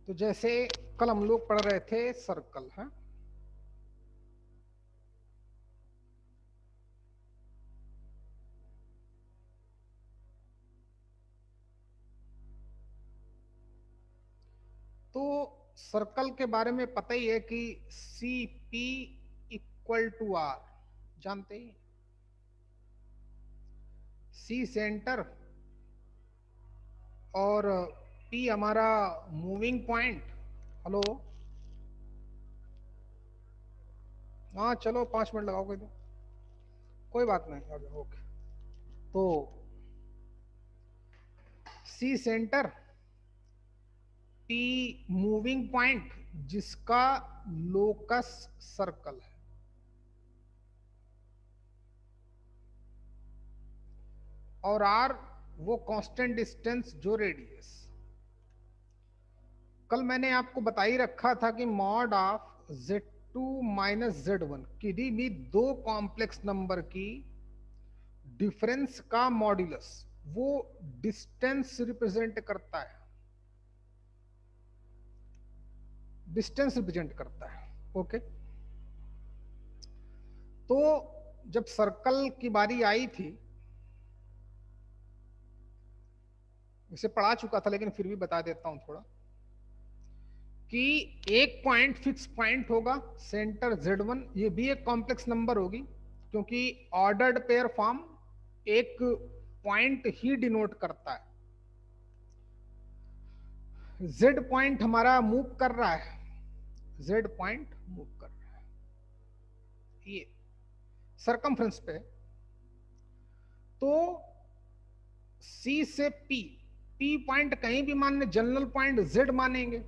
तो जैसे कल हम लोग पढ़ रहे थे सर्कल है, तो सर्कल के बारे में पता ही है कि C P equal to R, जानते ही। सी सेंटर और पी हमारा मूविंग पॉइंट। हेलो, हाँ चलो 5 मिनट लगाओगे तो कोई बात नहीं, आगे ओके। तो C centre, P moving point जिसका लोकस सर्कल है, और आर वो कांस्टेंट डिस्टेंस जो रेडियस। कल मैंने आपको बता ही रखा था कि mod of Z2 minus Z1 किसी भी दो कॉम्प्लेक्स नंबर की डिफरेंस का मॉड्यूलस वो डिस्टेंस रिप्रेजेंट करता है, डिस्टेंस रिप्रेजेंट करता है। ओके, तो जब सर्कल की बारी आई थी, इसे पढ़ा चुका था लेकिन फिर भी बता देता हूं थोड़ा, कि एक पॉइंट फिक्स पॉइंट होगा सेंटर Z1, ये भी एक कॉम्प्लेक्स नंबर होगी क्योंकि ऑर्डर्ड पेयर फॉर्म एक पॉइंट ही डिनोट करता है। Z पॉइंट हमारा मूव कर रहा है, Z पॉइंट मूव कर रहा है ये सरकमफ्रेंस पे। तो C से P, P पॉइंट कहीं भी मानने, जनरल पॉइंट Z मानेंगे।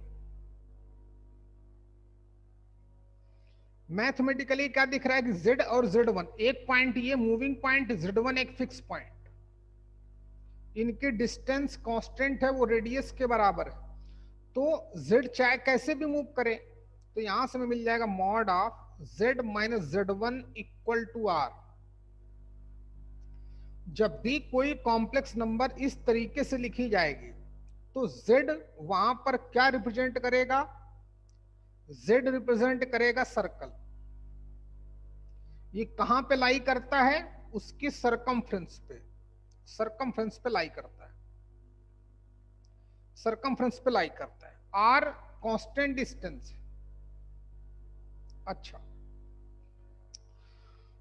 मैथमेटिकली क्या दिख रहा है कि Z और Z1 एक पॉइंट, ये मूविंग पॉइंट, Z1 एक फिक्स पॉइंट, इनकी डिस्टेंस कांस्टेंट है, वो रेडियस के बराबर है। तो Z चाहे कैसे भी मूव करे, तो यहां से हमें मिल जाएगा mod of Z minus Z1 equal to R. जब भी कोई कॉम्प्लेक्स नंबर इस तरीके से लिखी जाएगी तो Z वहां पर क्या रिप्रेजेंट करेगा? Z रिप्रेजेंट करेगा सर्कल। ये कहां पे लाई करता है? उसकी सरकमफ्रेंस पे, सरकमफ्रेंस पे लाई करता है, सरकमफ्रेंस पे लाई करता है। R constant distance. अच्छा,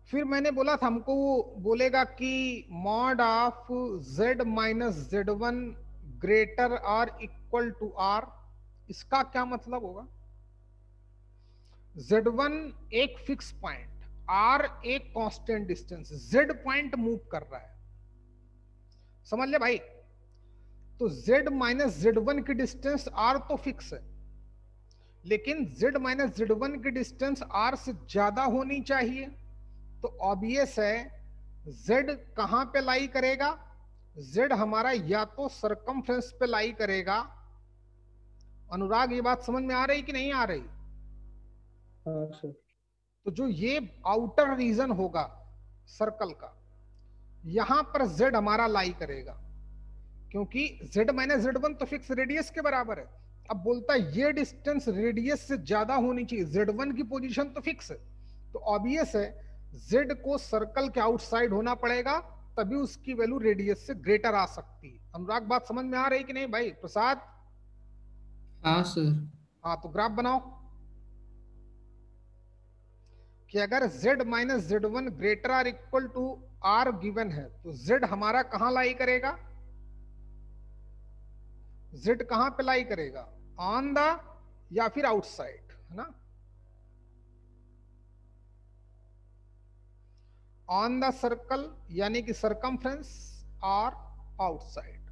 फिर मैंने बोला था हमको वो बोलेगा कि mod of Z minus Z1 greater और इक्वल टू आर, इसका क्या मतलब होगा? Z1 एक फिक्स पॉइंट, R एक constant distance, Z point move कर रहा है, समझ ले भाई। तो Z माइनस Z1 की डिस्टेंस R तो फिक्स है, लेकिन Z माइनस Z1 की डिस्टेंस R से ज्यादा होनी चाहिए। तो ऑब्वियस है Z कहां पे लाई करेगा? Z हमारा या तो सरकमफ्रेंस पे लाई करेगा। अनुराग, ये बात समझ में आ रही कि नहीं आ रही? हाँ सर। तो जो ये आउटर रीजन होगा सर्कल का, यहां पर Z हमारा लाई करेगा, क्योंकि Z माइनस Z1 तो फिक्स रेडियस के बराबर है। अब बोलता है ये डिस्टेंस रेडियस से ज्यादा होनी चाहिए, Z1 की पोजीशन तो फिक्स है, तो ऑब्वियस है Z को सर्कल के आउटसाइड होना पड़ेगा, तभी उसकी वैल्यू रेडियस से ग्रेटर आ सकती है। अनुराग, बात समझ में आ रही कि नहीं भाई? प्रसाद, हाँ सर। हाँ तो ग्राफ बनाओ कि अगर Z minus Z1 greater or equal to R given है तो Z हमारा कहां लाई करेगा? Z कहां पे लाई करेगा? ऑन द या फिर आउटसाइड, है ना? ऑन द सर्कल यानी कि सरकमफ्रेंस और आउटसाइड।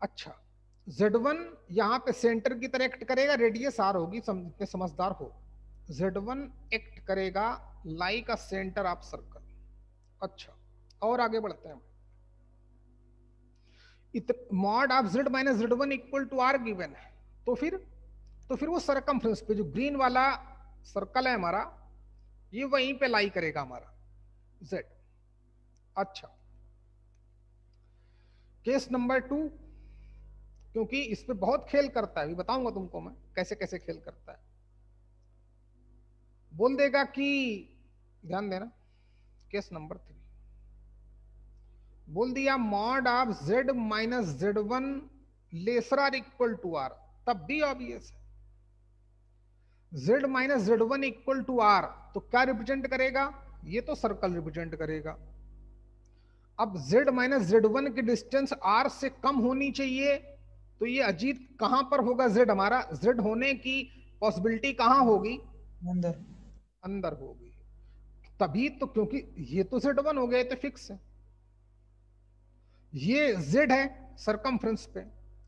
अच्छा, Z1 यहां पे सेंटर की तरह एक्ट करेगा, रेडियस R होगी, जितने समझदार हो। Z1 एक्ट करेगा like a centre of circle. अच्छा, और आगे बढ़ते हैं। Mod of Z minus Z1 equal to R given है, तो फिर वो सरकमफ्रेंस पे जो ग्रीन वाला सर्कल है हमारा, ये वहीं पे लाई करेगा हमारा Z। अच्छा, केस नंबर 2, क्योंकि इस पे बहुत खेल करता है, अभी बताऊंगा तुमको मैं कैसे कैसे खेल करता है। बोल देगा कि, ध्यान देना, केस नंबर 3 बोल दिया mod of z minus z1 lesser or equal to R, तब भी ऑब्वियस है z minus z1 equal to R, तो क्या रिप्रेजेंट करेगा, ये तो सर्कल रिप्रेजेंट करेगा। अब z माइनस z1 की डिस्टेंस r से कम होनी चाहिए, तो ये अजीत कहां पर होगा, z हमारा, z होने की पॉसिबिलिटी कहां होगी, अंदर। अंदर होगी। तभी तो, क्योंकि ये तो z1 हो गया, तो फिक्स है, ये z है सरकमफ्रेंस पे।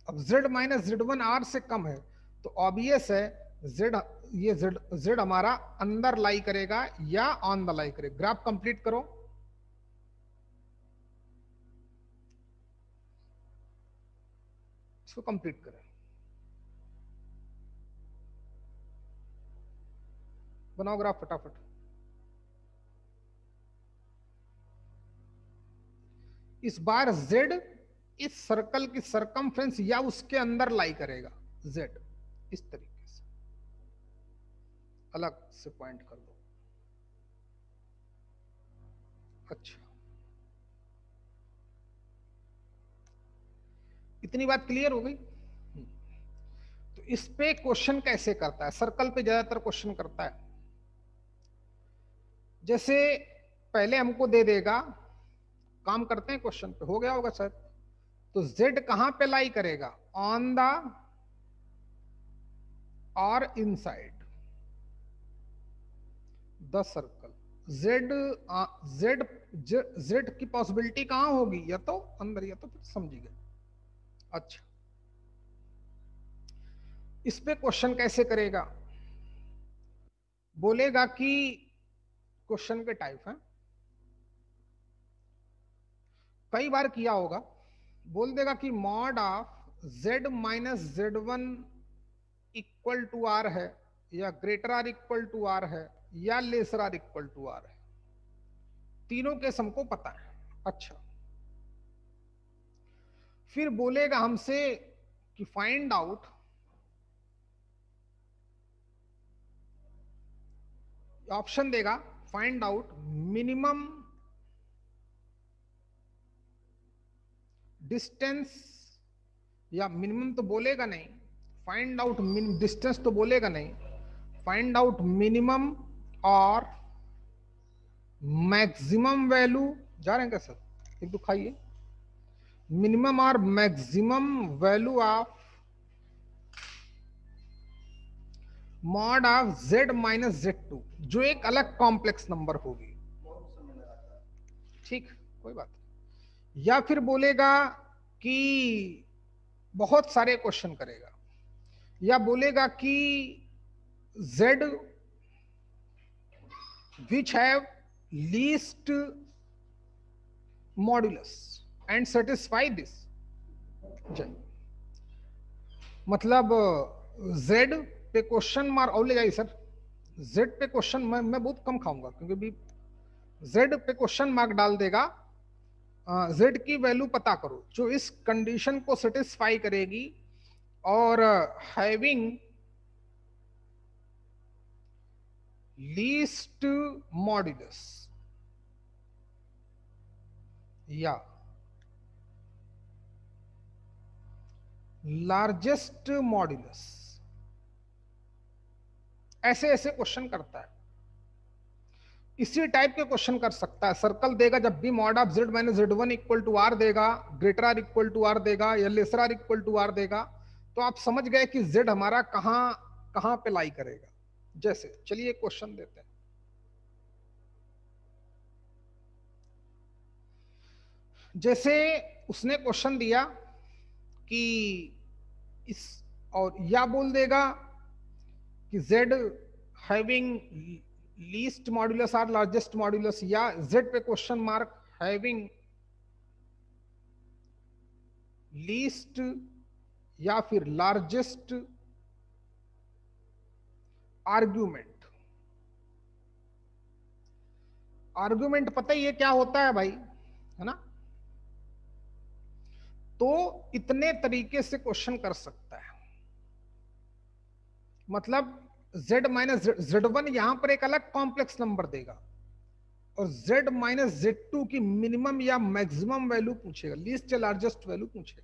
अब z माइनस z1 r से कम है, तो ऑब्वियस है z, ये z हमारा अंदर लाई करेगा या ऑन द लाई करेगा। ग्राफ कंप्लीट करो। इसको कंप्लीट करें, बनाओ ग्राफ फटाफट। इस बार z इस सर्कल की सरकमफ्रेंस या उसके अंदर लाई करेगा, z इस तरीके से अलग से पॉइंट कर दो। अच्छा, इतनी बात क्लियर हो गई। तो इस पे क्वेश्चन कैसे करता है, सर्कल पे ज्यादातर क्वेश्चन करता है। जैसे पहले हमको दे देगा, काम करते हैं क्वेश्चन पे, हो गया होगा सर, तो z कहां पे लाई करेगा, ऑन द और इनसाइड द सर्कल। z की पॉसिबिलिटी कहां होगी, या तो अंदर या तो फिर, समझी गए। अच्छा, इस पे क्वेश्चन कैसे करेगा, बोलेगा कि क्वेश्चन के टाइप है, कई बार किया होगा, बोल देगा कि mod of z minus z1 equal to R है, या greater or equal to R है, या lesser or equal to R है। तीनों केस हमको पता है। अच्छा, फिर बोलेगा हमसे कि फाइंड आउट, ऑप्शन देगा, फाइंड आउट मिनिमम डिस्टेंस, या मिनिमम तो बोलेगा नहीं, फाइंड आउट डिस्टेंस तो बोलेगा नहीं, फाइंड आउट मिनिमम और मैक्सिमम वैल्यू। जा रहे हैं क्या सर, एक दो खाइए। मिनिमम और maximum value of mod of z minus z2, जो एक अलग कॉम्प्लेक्स नंबर होगी। ठीक, कोई बात नहीं। या फिर बोलेगा कि बहुत सारे क्वेश्चन करेगा, या बोलेगा कि z which have least modulus and satisfy this. मतलब z पे क्वेश्चन मार्क, और ले जाइए सर, z पे क्वेश्चन मैं बहुत कम खाऊंगा, क्योंकि भी z पे क्वेश्चन मार्क डाल देगा, z की वैल्यू पता करो जो इस कंडीशन को सेटिस्फाई करेगी, और हैविंग लीस्ट मॉड्यूलस या लार्जेस्ट मॉड्यूलस, ऐसे ऐसे क्वेश्चन करता है। इसी टाइप के क्वेश्चन कर सकता है। सर्कल देगा, जब भी mod of z minus z1 equal to r देगा, greater or equal to r देगा, या lesser or equal to r देगा, तो आप समझ गए कि z हमारा कहां कहां पे लाई करेगा। जैसे चलिए क्वेश्चन देते हैं। जैसे उसने क्वेश्चन दिया कि इस, और या बोल देगा कि z हैविंग लीस्ट मॉड्यूलस और लार्जेस्ट मॉड्यूलस, या z पे क्वेश्चन मार्क हैविंग लीस्ट या फिर लार्जेस्ट आर्ग्यूमेंट। आर्ग्यूमेंट पता ही है क्या होता है भाई, है ना। तो इतने तरीके से क्वेश्चन कर सकता है। मतलब z माइनस z1 यहां पर एक अलग कॉम्प्लेक्स नंबर देगा और z माइनस z2 की मिनिमम या मैक्सिमम वैल्यू पूछेगा, लीस्ट या लार्जेस्ट वैल्यू पूछेगा।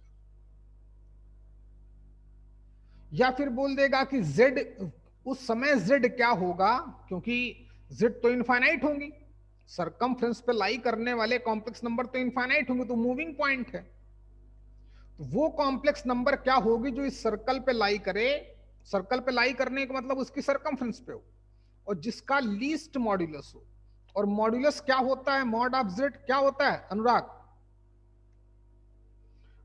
या फिर बोल देगा कि z, उस समय z क्या होगा, क्योंकि z तो इनफाइनाइट होंगी, सरकमफ्रेंस पे लाई करने वाले कॉम्प्लेक्स नंबर तो इनफाइनाइट होंगे, तो मूविंग पॉइंट है। तो वो कॉम्प्लेक्स नंबर क्या होगी जो इस सर्कल पे लाई करे, सर्कल पे लाई करने का मतलब उसकी सरकमफ्रेंस पे हो और जिसका लीस्ट मॉड्यूलस हो। और मॉड्यूलस क्या होता है, मॉड ऑफ जेड क्या होता है अनुराग?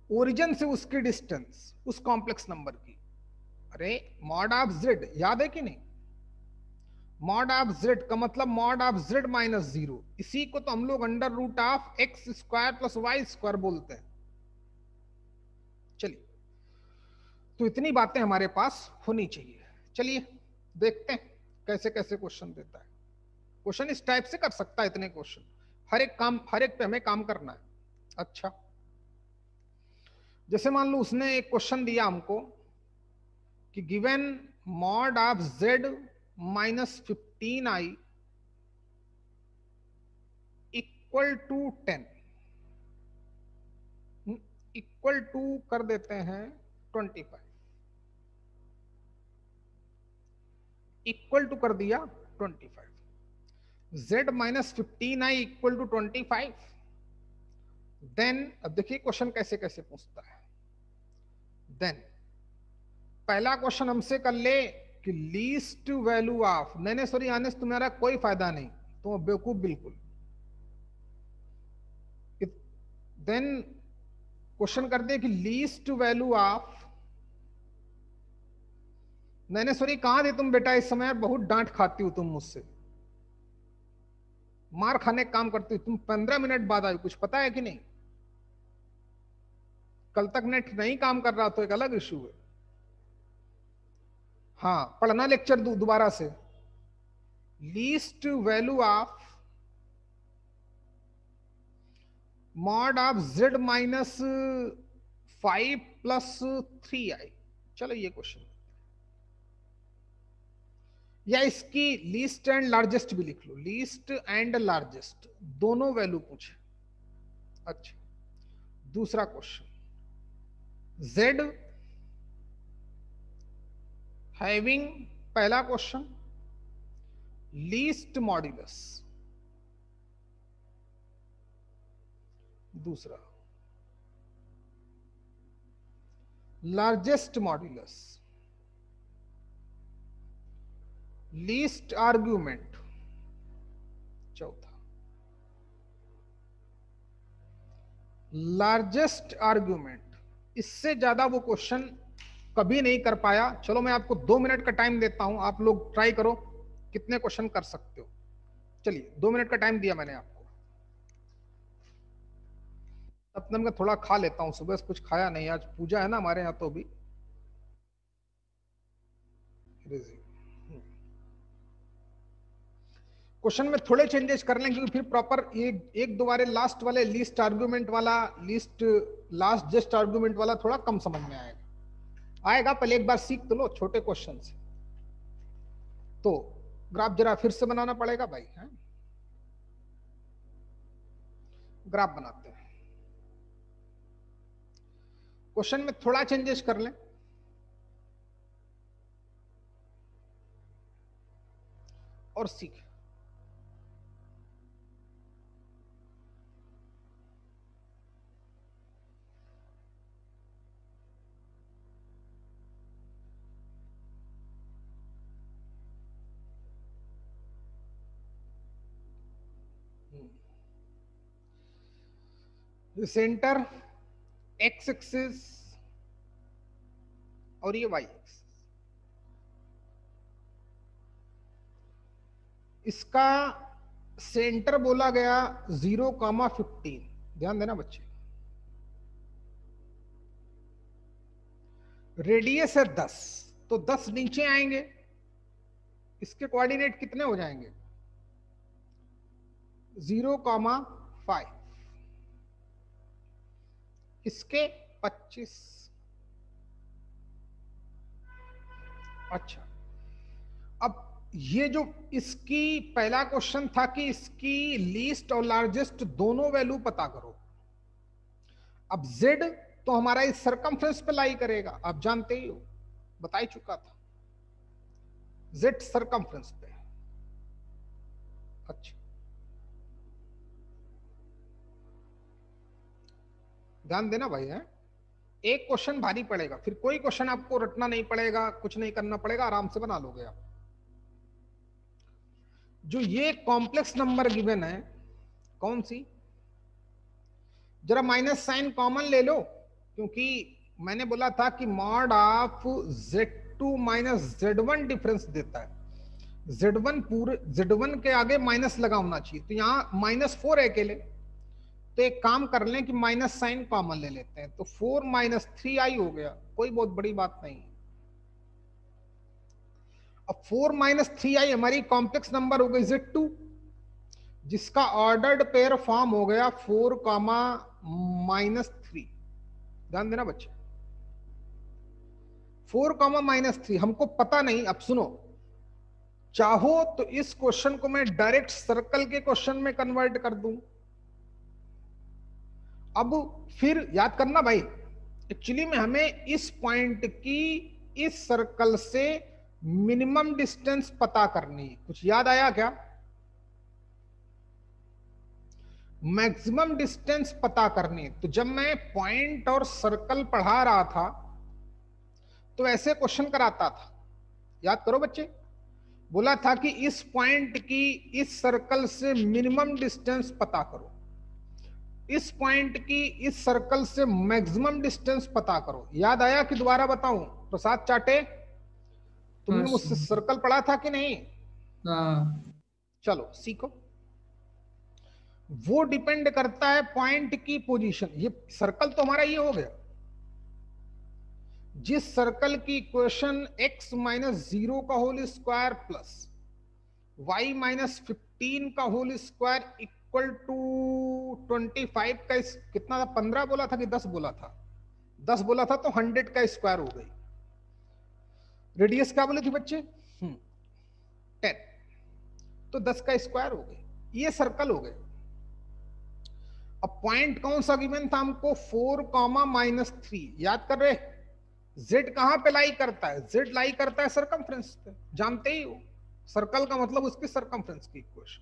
ओरिजिन से उसकी डिस्टेंस उस कॉम्प्लेक्स नंबर की। अरे मॉड ऑफ जेड याद है कि नहीं? मॉड ऑफ जेड का मतलब mod of Z minus zero, इसी को तो हम लोग under root of X square plus Y square बोलते हैं। चलिए, तो इतनी बातें हमारे पास होनी चाहिए। चलिए देखते हैं कैसे कैसे क्वेश्चन देता है। क्वेश्चन इस टाइप से कर सकता है, इतने क्वेश्चन, हर एक पे हमें काम करना है। अच्छा, जैसे मान लो उसने एक क्वेश्चन दिया हमको कि given mod of Z minus 15i equal to 10, equal to कर देते हैं 25, इक्वल टू कर दिया 25, z minus 15i equal to 25। Then अब देखिए क्वेश्चन कैसे कैसे पूछता है। देन पहला क्वेश्चन हमसे कर ले कि लीस्ट वैल्यू ऑफ, नहीं सॉरी आने से तुम्हारा कोई फायदा नहीं, तुम बेवकूफ बिल्कुल। देन क्वेश्चन कर दे कि लीस्ट वैल्यू ऑफ, नहीं सॉरी कहां थे तुम बेटा इस समय? बहुत डांट खाती हो तुम मुझसे, मार खाने का काम करती हो तुम। 15 मिनट बाद आई, कुछ पता है कि नहीं? कल तक नेट नहीं काम कर रहा तो एक अलग इशू है। हाँ पढ़ना लेक्चर दोबारा से। Least value of mod of Z minus 5 plus 3i। चलो ये क्वेश्चन, या इसकी लीस्ट एंड लार्जेस्ट भी लिख लो, लीस्ट एंड लार्जेस्ट दोनों वैल्यू पूछे। अच्छा, दूसरा क्वेश्चन, z हैविंग, पहला क्वेश्चन लीस्ट मॉड्यूलस, दूसरा लार्जेस्ट मॉड्यूलस, लीस्ट आर्ग्यूमेंट, चौथा लार्जेस्ट आर्ग्यूमेंट। इससे ज्यादा वो क्वेश्चन कभी नहीं कर पाया। चलो मैं आपको 2 मिनट का टाइम देता हूं, आप लोग ट्राई करो कितने क्वेश्चन कर सकते हो। चलिए 2 मिनट का टाइम दिया मैंने आपको। तब तक मैं थोड़ा खा लेता हूं, सुबह से कुछ खाया नहीं, आज पूजा है ना हमारे यहाँ तो भी। क्वेश्चन में थोड़े चेंजेस कर लें क्योंकि फिर प्रॉपर एक दोबारे लास्ट वाले लीस्ट आर्गुमेंट वाला, लीस्ट लास्ट जस्ट आर्गुमेंट वाला थोड़ा कम समझ में आएगा। पहले एक बार सीख तो लो छोटे क्वेश्चन से। तो ग्राफ जरा फिर से बनाना पड़ेगा भाई, है? ग्राफ बनाते हैं, क्वेश्चन में थोड़ा चेंजेस कर लें और सीख। सेंटर एक्स एक्सिस और ये वाई एक्सिस, इसका सेंटर बोला गया 0,15। ध्यान देना बच्चे, रेडियस है 10, तो 10 नीचे आएंगे, इसके कोऑर्डिनेट कितने हो जाएंगे? 0,5। इसके 25। अच्छा, अब ये जो इसकी पहला क्वेश्चन था कि इसकी लीस्ट और लार्जेस्ट दोनों वैल्यू पता करो। अब z तो हमारा इस सरकमफ्रेंस पे लाई करेगा, आप जानते ही हो, बता ही चुका था, z सरकमफ्रेंस पे। अच्छा, ध्यान देना भाई है, एक क्वेश्चन भारी पड़ेगा, फिर कोई क्वेश्चन आपको रटना नहीं पड़ेगा, कुछ नहीं करना पड़ेगा, आराम से बना लोगे आप। जो ये कॉम्प्लेक्स नंबर गिवन है, कौन सी, जरा माइनस साइन कॉमन ले लो, क्योंकि मैंने बोला था कि mod of Z2 minus Z1 difference देता है। Z1 पूरे Z1 के आगे माइनस लगा होना चाहिए, तो यहाँ -4 है अकेले, तो एक काम कर लें कि माइनस साइन कॉमन ले लेते हैं, तो 4 माइनस 3i हो गया, कोई बहुत बड़ी बात नहीं। अब 4 माइनस 3i हमारी कॉम्प्लेक्स नंबर हो गई Z2, जिसका ऑर्डर्ड पेयर फॉर्म हो गया 4 कामा -3। ध्यान देना बच्चे, 4 कामा -3 हमको पता नहीं। अब सुनो, चाहो तो इस क्वेश्चन को मैं डायरेक्ट सर्कल के क्वेश्चन में कन्वर्ट कर दूं। अब फिर याद करना भाई, एक्चुअली में हमें इस पॉइंट की इस सर्कल से मिनिमम डिस्टेंस पता करनी है। कुछ याद आया क्या? मैक्सिमम डिस्टेंस पता करनी है। तो जब मैं पॉइंट और सर्कल पढ़ा रहा था तो ऐसे क्वेश्चन कराता था, याद करो बच्चे, बोला था कि इस पॉइंट की इस सर्कल से मिनिमम डिस्टेंस पता करो, इस पॉइंट की इस सर्कल से मैक्सिमम डिस्टेंस पता करो। याद आया कि दोबारा बताऊं? प्रसाद चाटे, तुमने मुझसे सर्कल पढ़ा था कि नहीं? चलो सीखो। वो डिपेंड करता है पॉइंट की पोजीशन। ये सर्कल तो हमारा ये हो गया, जिस सर्कल की इक्वेशन x माइनस 0 का whole square plus y minus 15 का होल स्क्वायर इक्वल टू 25 का कितना था, 15 बोला था कि 10 बोला था? 10 बोला था, तो 100 का स्क्वायर हो गई। रेडियस क्या बोली थी बच्चे? 10, तो 10 का स्क्वायर हो गई। ये सर्कल हो गए। अब पॉइंट कौन सा गिवन था हमको? 4 कामा -3। याद कर रहे? z कहां पे लाई करता है? z लाई करता है सरकमफ्रेंस पे, जानते ही हो। सर्कल का मतलब उसकी सरकमफ्रेंस की इक्वेशन।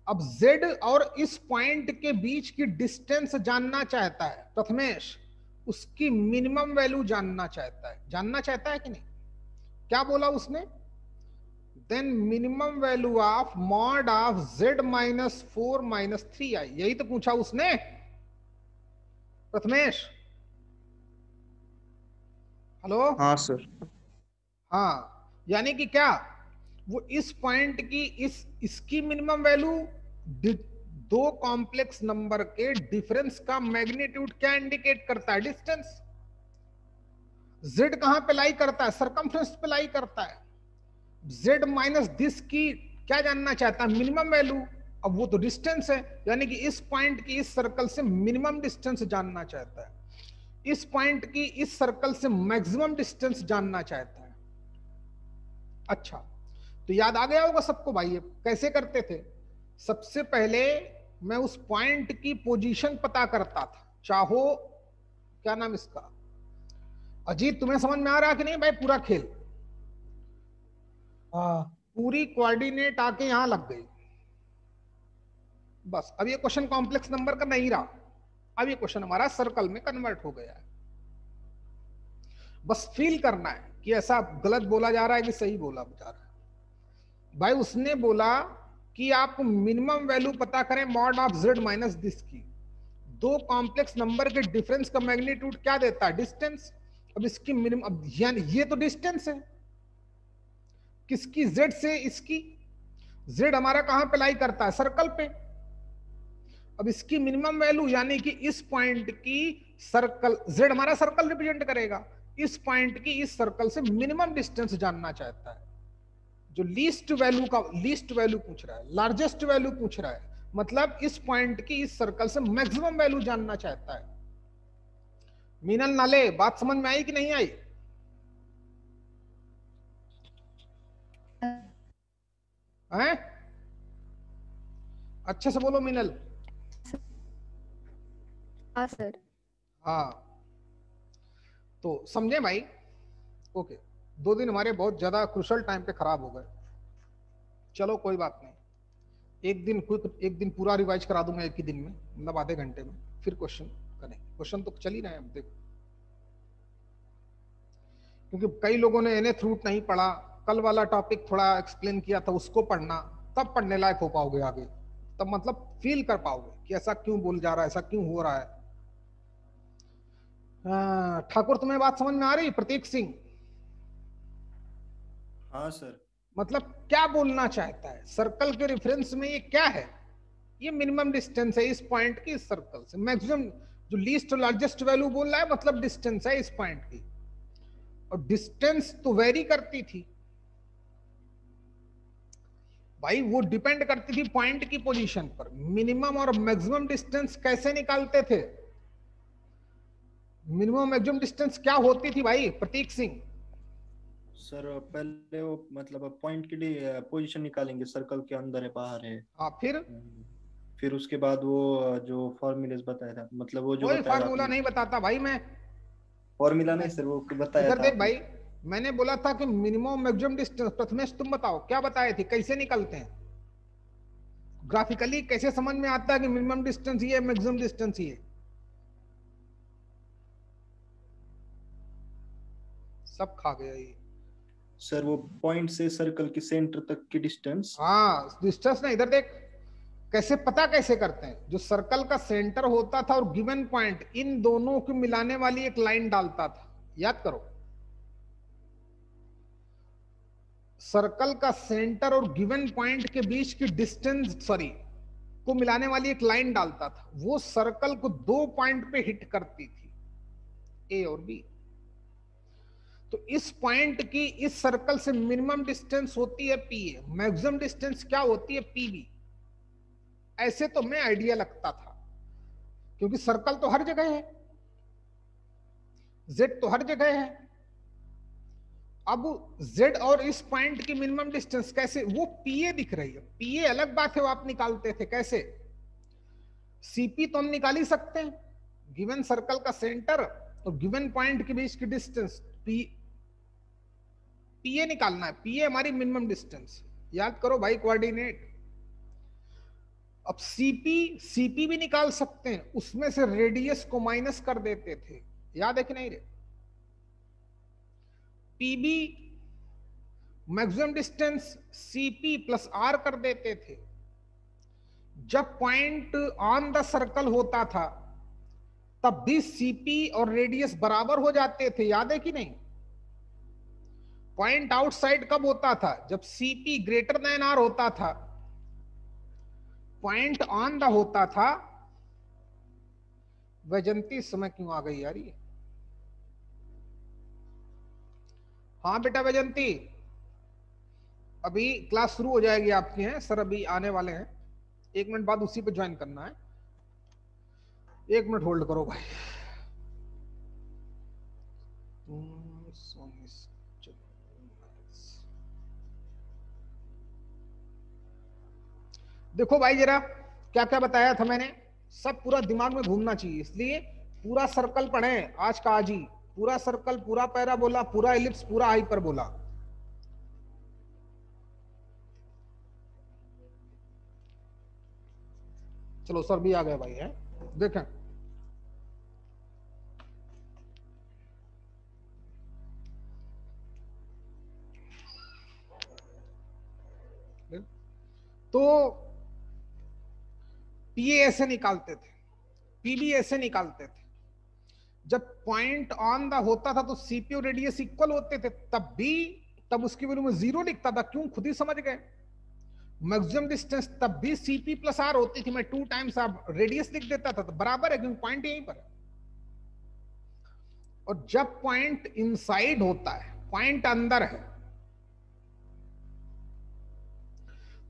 अब z और इस पॉइंट के बीच की डिस्टेंस जानना चाहता है प्रथमेश, उसकी मिनिमम वैल्यू जानना चाहता है। जानना चाहता है कि नहीं? क्या बोला उसने? Then minimum value of mod of z minus 4 minus 3i, यही तो पूछा उसने प्रथमेश। हेलो? हाँ सर। हाँ, यानी कि क्या, वो इस पॉइंट की इसकी मिनिमम वैल्यू दो कॉम्प्लेक्स नंबर के डिफरेंस का मैग्नीट्यूड क्या इंडिकेट करता है? डिस्टेंस। z कहां पे लाई करता है? सरकमफ्रेंस पे लाई करता है। z माइनस दिस की क्या जानना चाहता है? Minimum value. अब वो तो डिस्टेंस है, यानी कि इस पॉइंट की इस सर्कल से मिनिमम डिस्टेंस जानना चाहता है, इस पॉइंट की इस सर्कल से मैक्सिमम डिस्टेंस जानना चाहता है। अच्छा, तो याद आ गया होगा सबको भाई, ये कैसे करते थे? सबसे पहले मैं उस पॉइंट की पोजीशन पता करता था, चाहो क्या नाम इसका, अजीत, तुम्हें समझ में आ रहा कि नहीं भाई पूरा खेल? पूरी कोऑर्डिनेट आके यहां लग गई। बस अब ये क्वेश्चन कॉम्प्लेक्स नंबर का नहीं रहा, अब ये क्वेश्चन हमारा सर्कल में कन्वर्ट हो गया है। बस फील करना है कि ऐसा गलत बोला जा रहा है कि सही बोला जा रहा है। भाई उसने बोला कि आप मिनिमम वैल्यू पता करें mod of z minus this की। दो कॉम्प्लेक्स नंबर के डिफरेंस का मैग्नीट्यूड क्या देता है? डिस्टेंस। अब इसकी मिनिमम, अब यानी ये तो डिस्टेंस है किसकी? z से इसकी। z हमारा कहां पे लाई करता है? सर्कल पे। अब इसकी मिनिमम वैल्यू यानी कि इस पॉइंट की सर्कल, z हमारा सर्कल रिप्रेजेंट करेगा, इस पॉइंट की इस सर्कल से मिनिमम डिस्टेंस जानना चाहता है। जो लीस्ट वैल्यू का लीस्ट वैल्यू पूछ रहा है, लार्जेस्ट वैल्यू पूछ रहा है, मतलब इस पॉइंट की इस सर्कल से मैक्सिमम वैल्यू जानना चाहता है। मीनल नाले, बात समझ में आई कि नहीं आई? हैं? अच्छे से बोलो मीनल। हाँ सर। हाँ, तो समझे भाई? ओके, 2 दिन हमारे बहुत ज्यादा क्रुशल टाइम पे खराब हो गए। चलो कोई बात नहीं, एक दिन पूरा रिवाइज करा दूंगा एक ही दिन में, मतलब आधे घंटे में, फिर क्वेश्चन करें। क्वेश्चन तो चल ही रहे हैं अब देखो, क्योंकि कई लोगों ने एनएथ रूट नहीं पढ़ा, कल वाला टॉपिक थोड़ा एक्सप्लेन किया था, उसको पढ़ना, तब पढ़ने लायक हो पाओगे आगे, तब मतलब फील कर पाओगे कि ऐसा क्यों बोल जा रहा है, ऐसा क्यों हो रहा है। ठाकुर, तुम्हें बात समझ में आ रही? प्रतीक सिंह, हाँ सर। मतलब क्या बोलना चाहता है? सर्कल के रेफरेंस में ये क्या है? ये मिनिमम डिस्टेंस है इस पॉइंट की इस सर्कल से, मैक्सिमम जो लीस्ट और लार्जेस्ट वैल्यू बोल रहा है, मतलब डिस्टेंस है इस पॉइंट की। और डिस्टेंस तो वेरी करती थी भाई, वो डिपेंड करती थी पॉइंट की पोजीशन पर। मिनिमम और मैक्सिमम डिस्टेंस कैसे निकालते थे? मिनिमम मैक्सिमम डिस्टेंस क्या होती थी भाई प्रतीक सिंह? सर पहले वो मतलब पॉइंट के लिए पोजीशन निकालेंगे, सर्कल के अंदर है बाहर है। हाँ, फिर उसके बाद वो जो फॉर्मूलेस बताया था, मतलब वो जो कोई बताया फार्मूला नहीं बताता भाई मैं। फॉर्मूला नहीं सर, वो बताया इधर था देख आपने। भाई, मैंने बोला था कि मिनिमम मैक्सिमम डिस्टेंस, प्रथमेश तुम बताओ क्या बताए थे, कैसे निकलते हैं ग्राफिकली? कैसे समझ में आता है कि मिनिमम डिस्टेंस ये है, मैक्सिमम डिस्टेंस ये? सब खा गया ये। सर वो पॉइंट से सर्कल के सेंटर तक की डिस्टेंस। हाँ, डिस्टेंस ना, इधर देख, कैसे पता कैसे करते हैं? जो सर्कल का सेंटर होता था और गिवन पॉइंट, इन दोनों को मिलाने वाली एक लाइन डालता था, याद करो। सर्कल का सेंटर और गिवन पॉइंट के बीच की डिस्टेंस, सॉरी, को मिलाने वाली एक लाइन डालता था, वो सर्कल को 2 पॉइंट पे हिट करती थी, ए और बी। तो इस पॉइंट की इस सर्कल से मिनिमम डिस्टेंस होती है पी ए, मैक्सिमम डिस्टेंस क्या होती है? P B. ऐसे तो मैं आइडिया लगता था, क्योंकि सर्कल तो हर जगह है, जेड तो हर जगह है। अब जेड और इस पॉइंट की मिनिमम डिस्टेंस कैसे? वो पीए दिख रही है, पीए अलग बात है, वो आप निकालते थे कैसे? सीपी तो हम निकाल ही सकते हैं, गिवन सर्कल का सेंटर और गिवन पॉइंट के बीच की डिस्टेंस, पीए निकालना है, पीए हमारी मिनिमम डिस्टेंस। याद करो भाई कोऑर्डिनेट। अब सीपी भी निकाल सकते हैं, उसमें से रेडियस को माइनस कर देते थे, याद है कि नहीं रे? P B maximum distance C P plus R कर देते थे। जब पॉइंट ऑन द सर्कल होता था तब भी सीपी और रेडियस बराबर हो जाते थे, याद है कि नहीं? पॉइंट आउटसाइड कब होता था? जब सीपी ग्रेटर देन आर होता था। पॉइंट ऑन द होता था। वैजंती समय क्यों आ गई यार ये? हाँ बेटा वैजंती, अभी क्लास शुरू हो जाएगी आपकी, है सर, अभी आने वाले हैं, 1 मिनट बाद उसी पे ज्वाइन करना है। 1 मिनट होल्ड करो भाई। देखो भाई जरा क्या क्या बताया था मैंने, सब पूरा दिमाग में घूमना चाहिए, इसलिए पूरा सर्कल पढ़ें आज का आज ही, पूरा सर्कल, पूरा पैराबोला, पूरा एलिप्स, पूरा हाइपरबोला। चलो सर भी आ गए भाई, है देखें। तो पीए ऐसे निकालते थे, पीबी ऐसे निकालते थे। जब पॉइंट ऑन द होता था तो सीपी और रेडियस इक्वल होते थे, तब उसकी वैल्यू में 0 लिखता था, क्यों? खुद ही समझ गए। मैक्सिमम डिस्टेंस तब भी सीपी प्लस आर होती थी, मैं 2 टाइम्स आप रेडियस लिख देता था, तो बराबर है, क्योंकि पॉइंट यहीं पर है। और जब पॉइंट इनसाइड होता है, पॉइंट अंदर है,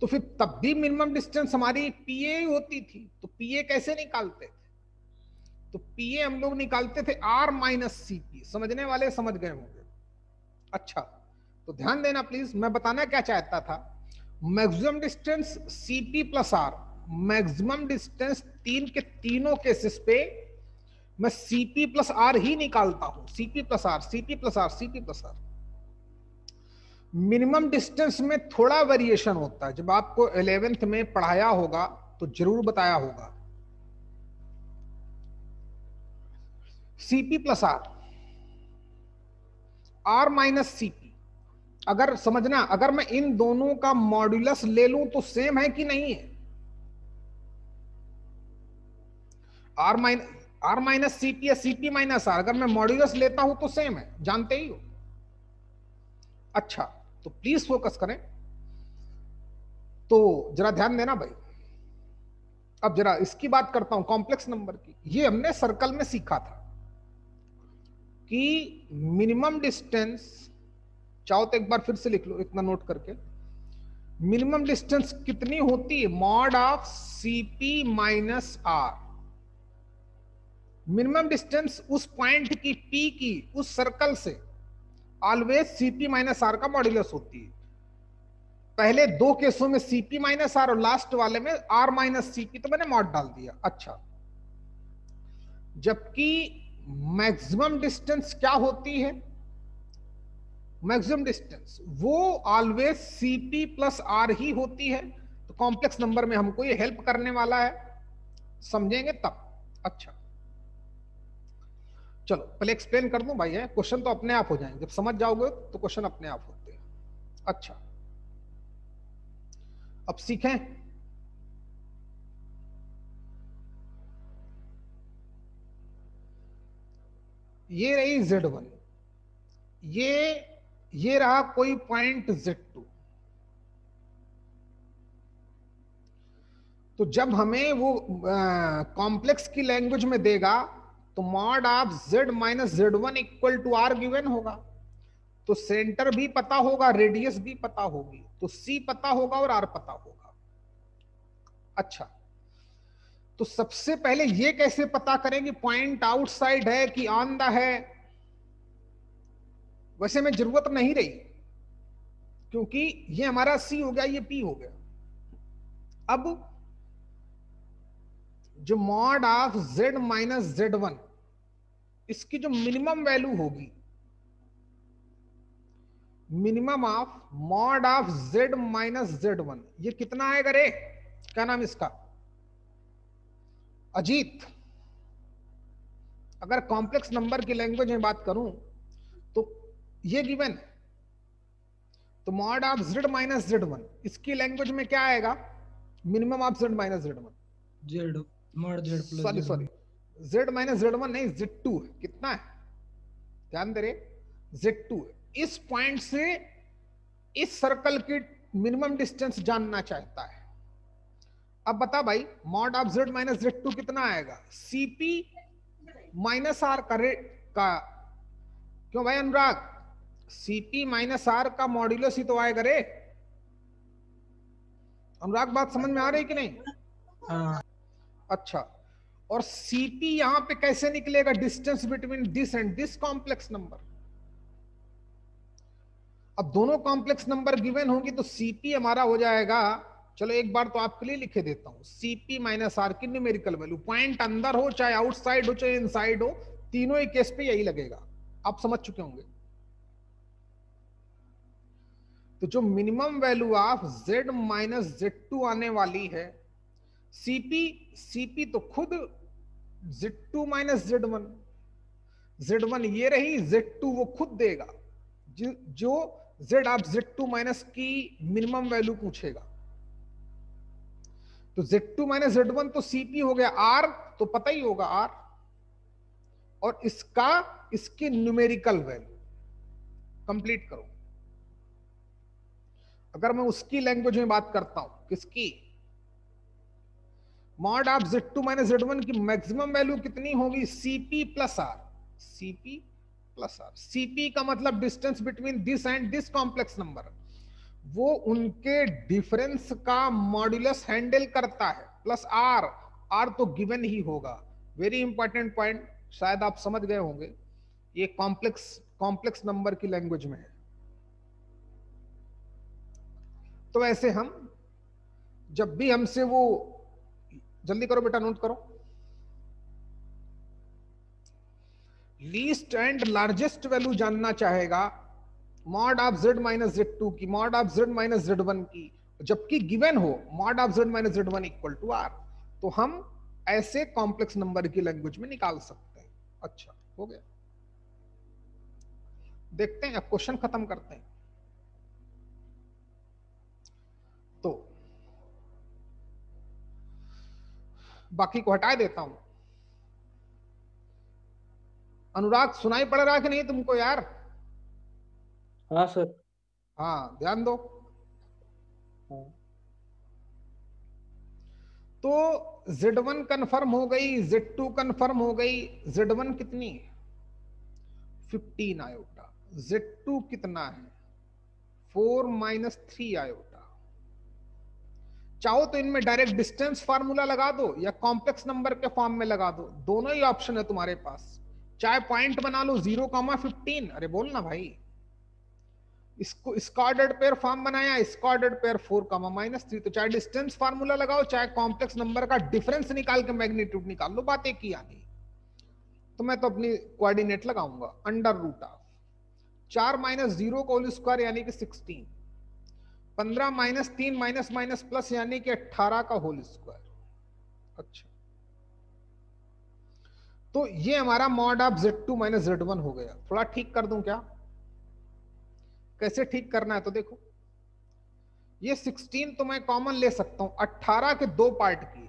तो फिर तब भी मिनिमम डिस्टेंस हमारी पीए ही होती थी। तो पीए कैसे निकालते थे? तो पीए हम लोग निकालते थे आर माइनस सीपी, समझने वाले समझ गए होंगे। अच्छा, तो ध्यान देना प्लीज, मैं बताना क्या चाहता था, maximum distance C P plus R, maximum distance तीन के तीनों केसेस पे मैं सीपी प्लस आर ही निकालता हूं, C P plus R, C P plus R, C P plus R. Minimum distance में थोड़ा वेरिएशन होता है, जब आपको 11th में पढ़ाया होगा तो जरूर बताया होगा। C P plus R, R minus C P, अगर समझना, अगर मैं इन दोनों का मॉड्यूलस ले लूं तो सेम है कि नहीं है? आर माइनस सीपी या सीपी माइनस आर, अगर मैं मॉड्यूलस लेता हूं तो सेम है, जानते ही हो। अच्छा, तो प्लीज फोकस करें, तो जरा ध्यान देना भाई। अब जरा इसकी बात करता हूं, कॉम्प्लेक्स नंबर की। ये हमने सर्कल में सीखा था कि मिनिमम डिस्टेंस, चाहो तो एक बार फिर से लिख लो इतना नोट करके, मिनिमम डिस्टेंस कितनी होती है? Mod of C P minus R. Minimum distance उस पॉइंट की, पी की, उस सर्कल से ऑलवेज सीपी माइनस आर का मॉड्यूलस होती है। पहले दो केसों में सीपी माइनस आर और लास्ट वाले में आर माइनस सीपी, तो मैंने मॉड डाल दिया। अच्छा, जबकि मैक्सिमम डिस्टेंस क्या होती है? मैक्सिमम डिस्टेंस वो ऑलवेज सीपी प्लस आर ही होती है। तो कॉम्प्लेक्स नंबर में हमको ये हेल्प करने वाला है, समझेंगे तब। अच्छा, चलो पहले एक्सप्लेन कर दूं भाई, है क्वेश्चन तो अपने आप हो जाएंगे, जब समझ जाओगे तो क्वेश्चन अपने आप होते हैं। अच्छा, अब सीखें। ये रही Z1, ये रहा कोई पॉइंट Z2। तो जब हमें वो कॉम्प्लेक्स की लैंग्वेज में देगा तो mod of Z minus Z1 equal to R given होगा। तो सेंटर भी पता होगा, रेडियस भी पता होगी, तो C पता होगा और R पता होगा। अच्छा, तो सबसे पहले ये कैसे पता करें कि पॉइंट आउटसाइड है कि ऑन द है? वैसे में जरूरत नहीं रही, क्योंकि ये हमारा C हो गया, ये P हो गया। अब जो mod of Z minus Z1, इसकी जो मिनिमम वैल्यू होगी, minimum of mod of Z minus Z1, ये कितना आएगा रे? क्या नाम इसका? अजीत। अगर कॉम्प्लेक्स नंबर की लैंग्वेज में बात करूं तो ये गिवन है, तो mod of Z minus Z1 इसकी लैंग्वेज में क्या आएगा? Minimum of Z minus Z1, Z mod Z plus sorry Z minus Z1 नहीं, Z2 है। कितना है? ध्यान दे रहे, Z2 है। इस पॉइंट से इस सर्कल की मिनिमम डिस्टेंस जानना चाहता है। अब बता भाई, mod of Z minus Z2 कितना आएगा? CP माइनस आर का क्यों भाई अनुराग? CP माइनस आर का मॉड्यूलस ही तो आएगा रे अनुराग, बात समझ में आ रही कि नहीं? हाँ। अच्छा, और CP यहां पे कैसे निकलेगा? Distance between this and this complex number. अब दोनों कॉम्प्लेक्स नंबर गिवन होंगी तो CP हमारा हो जाएगा, चलो एक बार तो आपके लिए लिखे देता हूं, CP माइनस आर की न्यूमेरिकल वैल्यू, पॉइंट अंदर हो चाहे आउटसाइड हो चाहे इनसाइड हो, तीनों ही केस पे यही लगेगा। आप समझ चुके होंगे। तो जो minimum value of Z minus Z2 आने वाली है, CP तो खुद Z2 माइनस Z1 ये रही, Z2 वो खुद देगा जो Z ऑफ Z2 माइनस की मिनिमम वैल्यू पूछेगा। तो Z2 माइनस Z1 तो CP हो गया, R तो पता ही होगा R, और इसकी न्यूमेरिकल वैल्यू कंप्लीट करो। अगर मैं उसकी लैंग्वेज में बात करता हूं, किसकी? Mod of Z2 minus Z1 की मैक्सिमम वैल्यू कितनी होगी? CP plus R। CP plus R, CP का मतलब distance between this and this complex number, वो उनके डिफरेंस का मॉड्यूलस हैंडल करता है, प्लस R तो गिवन ही होगा। वेरी इंपॉर्टेंट पॉइंट, शायद आप समझ गए होंगे, ये कॉम्प्लेक्स नंबर की लैंग्वेज में है। तो ऐसे हम जब भी हमसे वो, जल्दी करो बेटा, नोट करो, लीस्ट एंड लार्जेस्ट वैल्यू जानना चाहेगा mod of z minus z2 की, mod of z minus z1 की, जबकि गिवन हो mod of z minus z1 equal to r, तो हम ऐसे कॉम्प्लेक्स नंबर की लैंग्वेज में निकाल सकते हैं। अच्छा, हो गया। देखते हैं, अब क्वेश्चन खत्म करते हैं। तो बाकी को हटा देता हूं। अनुराग, सुनाई पड़ रहा है कि नहीं तुमको यार? हाँ सर। हाँ, ध्यान दो। हाँ। तो Z1 कंफर्म हो गई, Z2 कंफर्म हो गई। Z1 कितनी? 15 आयोटा। Z2 कितना है? 4 माइनस 3 आयोटा। चाहो तो इनमें डायरेक्ट डिस्टेंस फार्मूला लगा दो या कॉम्प्लेक्स नंबर के फॉर्म में लगा दो, दोनों ही ऑप्शन है तुम्हारे पास। चाहे पॉइंट बना लो 0,15, अरे बोल ना भाई। इसको स्क्वाड्रेड पेयर फॉर्म बनाया, स्क्वाड्रेड पेयर 4, माइनस 3, तो चाहे डिस्टेंस फार्मूला लगाओ, चाहे कॉम्प्लेक्स नंबर का डिफरेंस निकाल के मैग्नीट्यूड निकाल लो, बात एक ही आनी। तो मैं तो अपनी कोऑर्डिनेट लगाऊंगा, अंडर रूट ऑफ 4 माइनस 0 का होल स्क्वायर यानी कि 16, 15 माइनस 3 माइनस माइनस प्लस यानी कि 18 का होल स्क्वायर। अच्छा, तो ये हमारा mod of Z2 minus Z1 हो गया। थोड़ा ठीक कर दूं क्या? कैसे ठीक करना है तो देखो, ये 16 तो मैं कॉमन ले सकता हूं, 18 के दो पार्ट किए,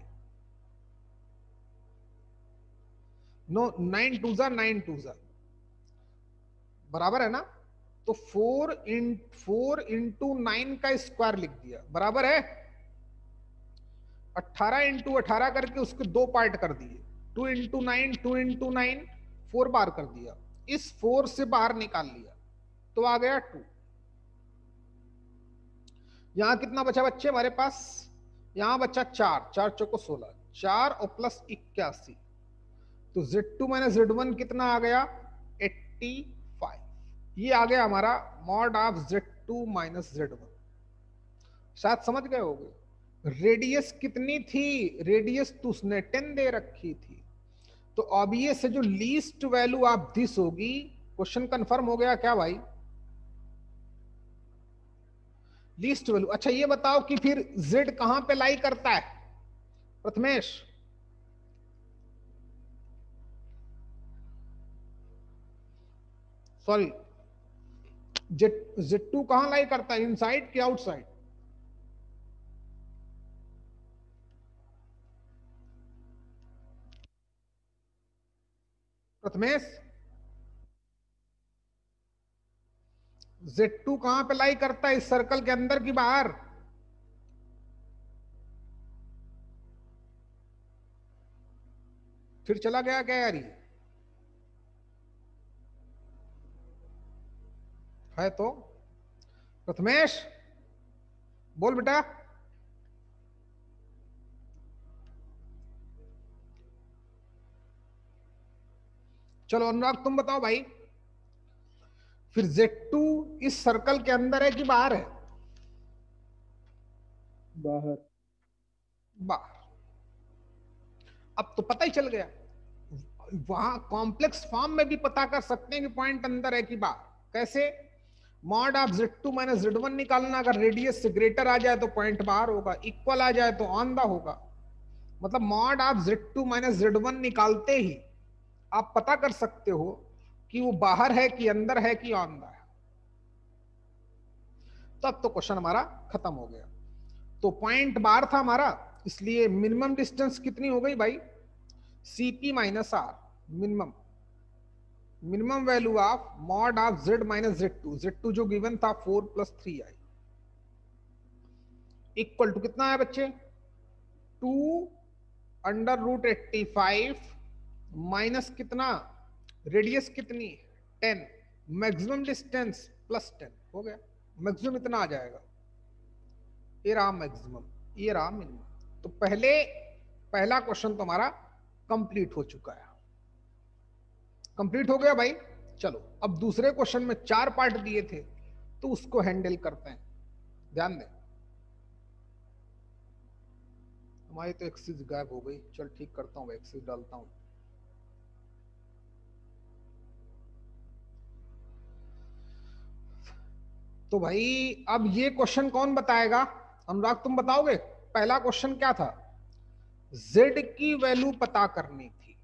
9 टू जा 9 टू जा बराबर है ना, तो 4 इंटू 9 का स्क्वायर लिख दिया, बराबर है 18 इंटू 18 करके उसके दो पार्ट कर दिए, 2 इंटू 9, 2 इंटू 9, 4 बार कर दिया, इस 4 से बाहर निकाल लिया तो आ गया 2। यहां कितना बचा बच्चे हमारे पास? यहां बचा 4, 4 चौको 16, 4 और प्लस 81, तो Z2 माइनस Z1 कितना आ गया? 85। ये आ गया हमारा mod of Z2 minus Z1। शायद समझ गए होगे। रेडियस कितनी थी? रेडियस तो उसने 10 दे रखी थी, तो ऑब्वियस है जो लीस्ट वैल्यू ऑफ दिस होगी। क्वेश्चन कंफर्म हो गया क्या भाई? Least value. अच्छा ये बताओ कि फिर Z कहां पे लाई करता है प्रथमेश? सॉरी, Z2 कहां लाई करता है, इनसाइड कि आउटसाइड? प्रथमेश, Z2 कहां पे लाई करता है, इस सर्कल के अंदर की बाहर? फिर चला गया क्या यार? ये है तो प्रथमेश बोल बेटा। चलो अनुराग तुम बताओ भाई, फिर Z2 इस सर्कल के अंदर है कि बाहर है? बाहर। बाहर। अब तो पता ही चल गया, वहां कॉम्प्लेक्स फॉर्म में भी पता कर सकते हैं कि पॉइंट अंदर है कि बाहर। कैसे? Mod of Z2 minus Z1 निकालना, अगर रेडियस से ग्रेटर आ जाए तो पॉइंट बाहर होगा, इक्वल आ जाए तो ऑन द होगा। मतलब mod of Z2 minus Z1 निकालते ही आप पता कर सकते हो कि वो बाहर है कि अंदर है कि ऑन द है। तब तो क्वेश्चन हमारा खत्म हो गया। तो पॉइंट बाहर था हमारा, इसलिए मिनिमम डिस्टेंस कितनी हो गई भाई? CP minus R, minimum value of mod of Z minus Z2 जो गिवन था 4 प्लस 3i इक्वल टू कितना है बच्चे? 2 अंडर रूट 85 माइनस कितना, रेडियस कितनी 10, मैक्सिमम डिस्टेंस प्लस 10, हो गया। मैक्सिमम इतना आ जाएगा, ये रहा मैक्सिमम, ये रहा मिनिमम। तो पहला क्वेश्चन तुम्हारा कंप्लीट हो चुका है। कंप्लीट हो गया भाई। चलो अब दूसरे क्वेश्चन में 4 पार्ट दिए थे तो उसको हैंडल करते हैं। ध्यान दें। हमारी तो एक्सिस गायब हो गई, चल ठीक करता हूँ, एक्सिस डालता हूँ। तो भाई अब ये क्वेश्चन कौन बताएगा? अनुराग तुम बताओगे? पहला क्वेश्चन क्या था? z की वैल्यू पता करनी थी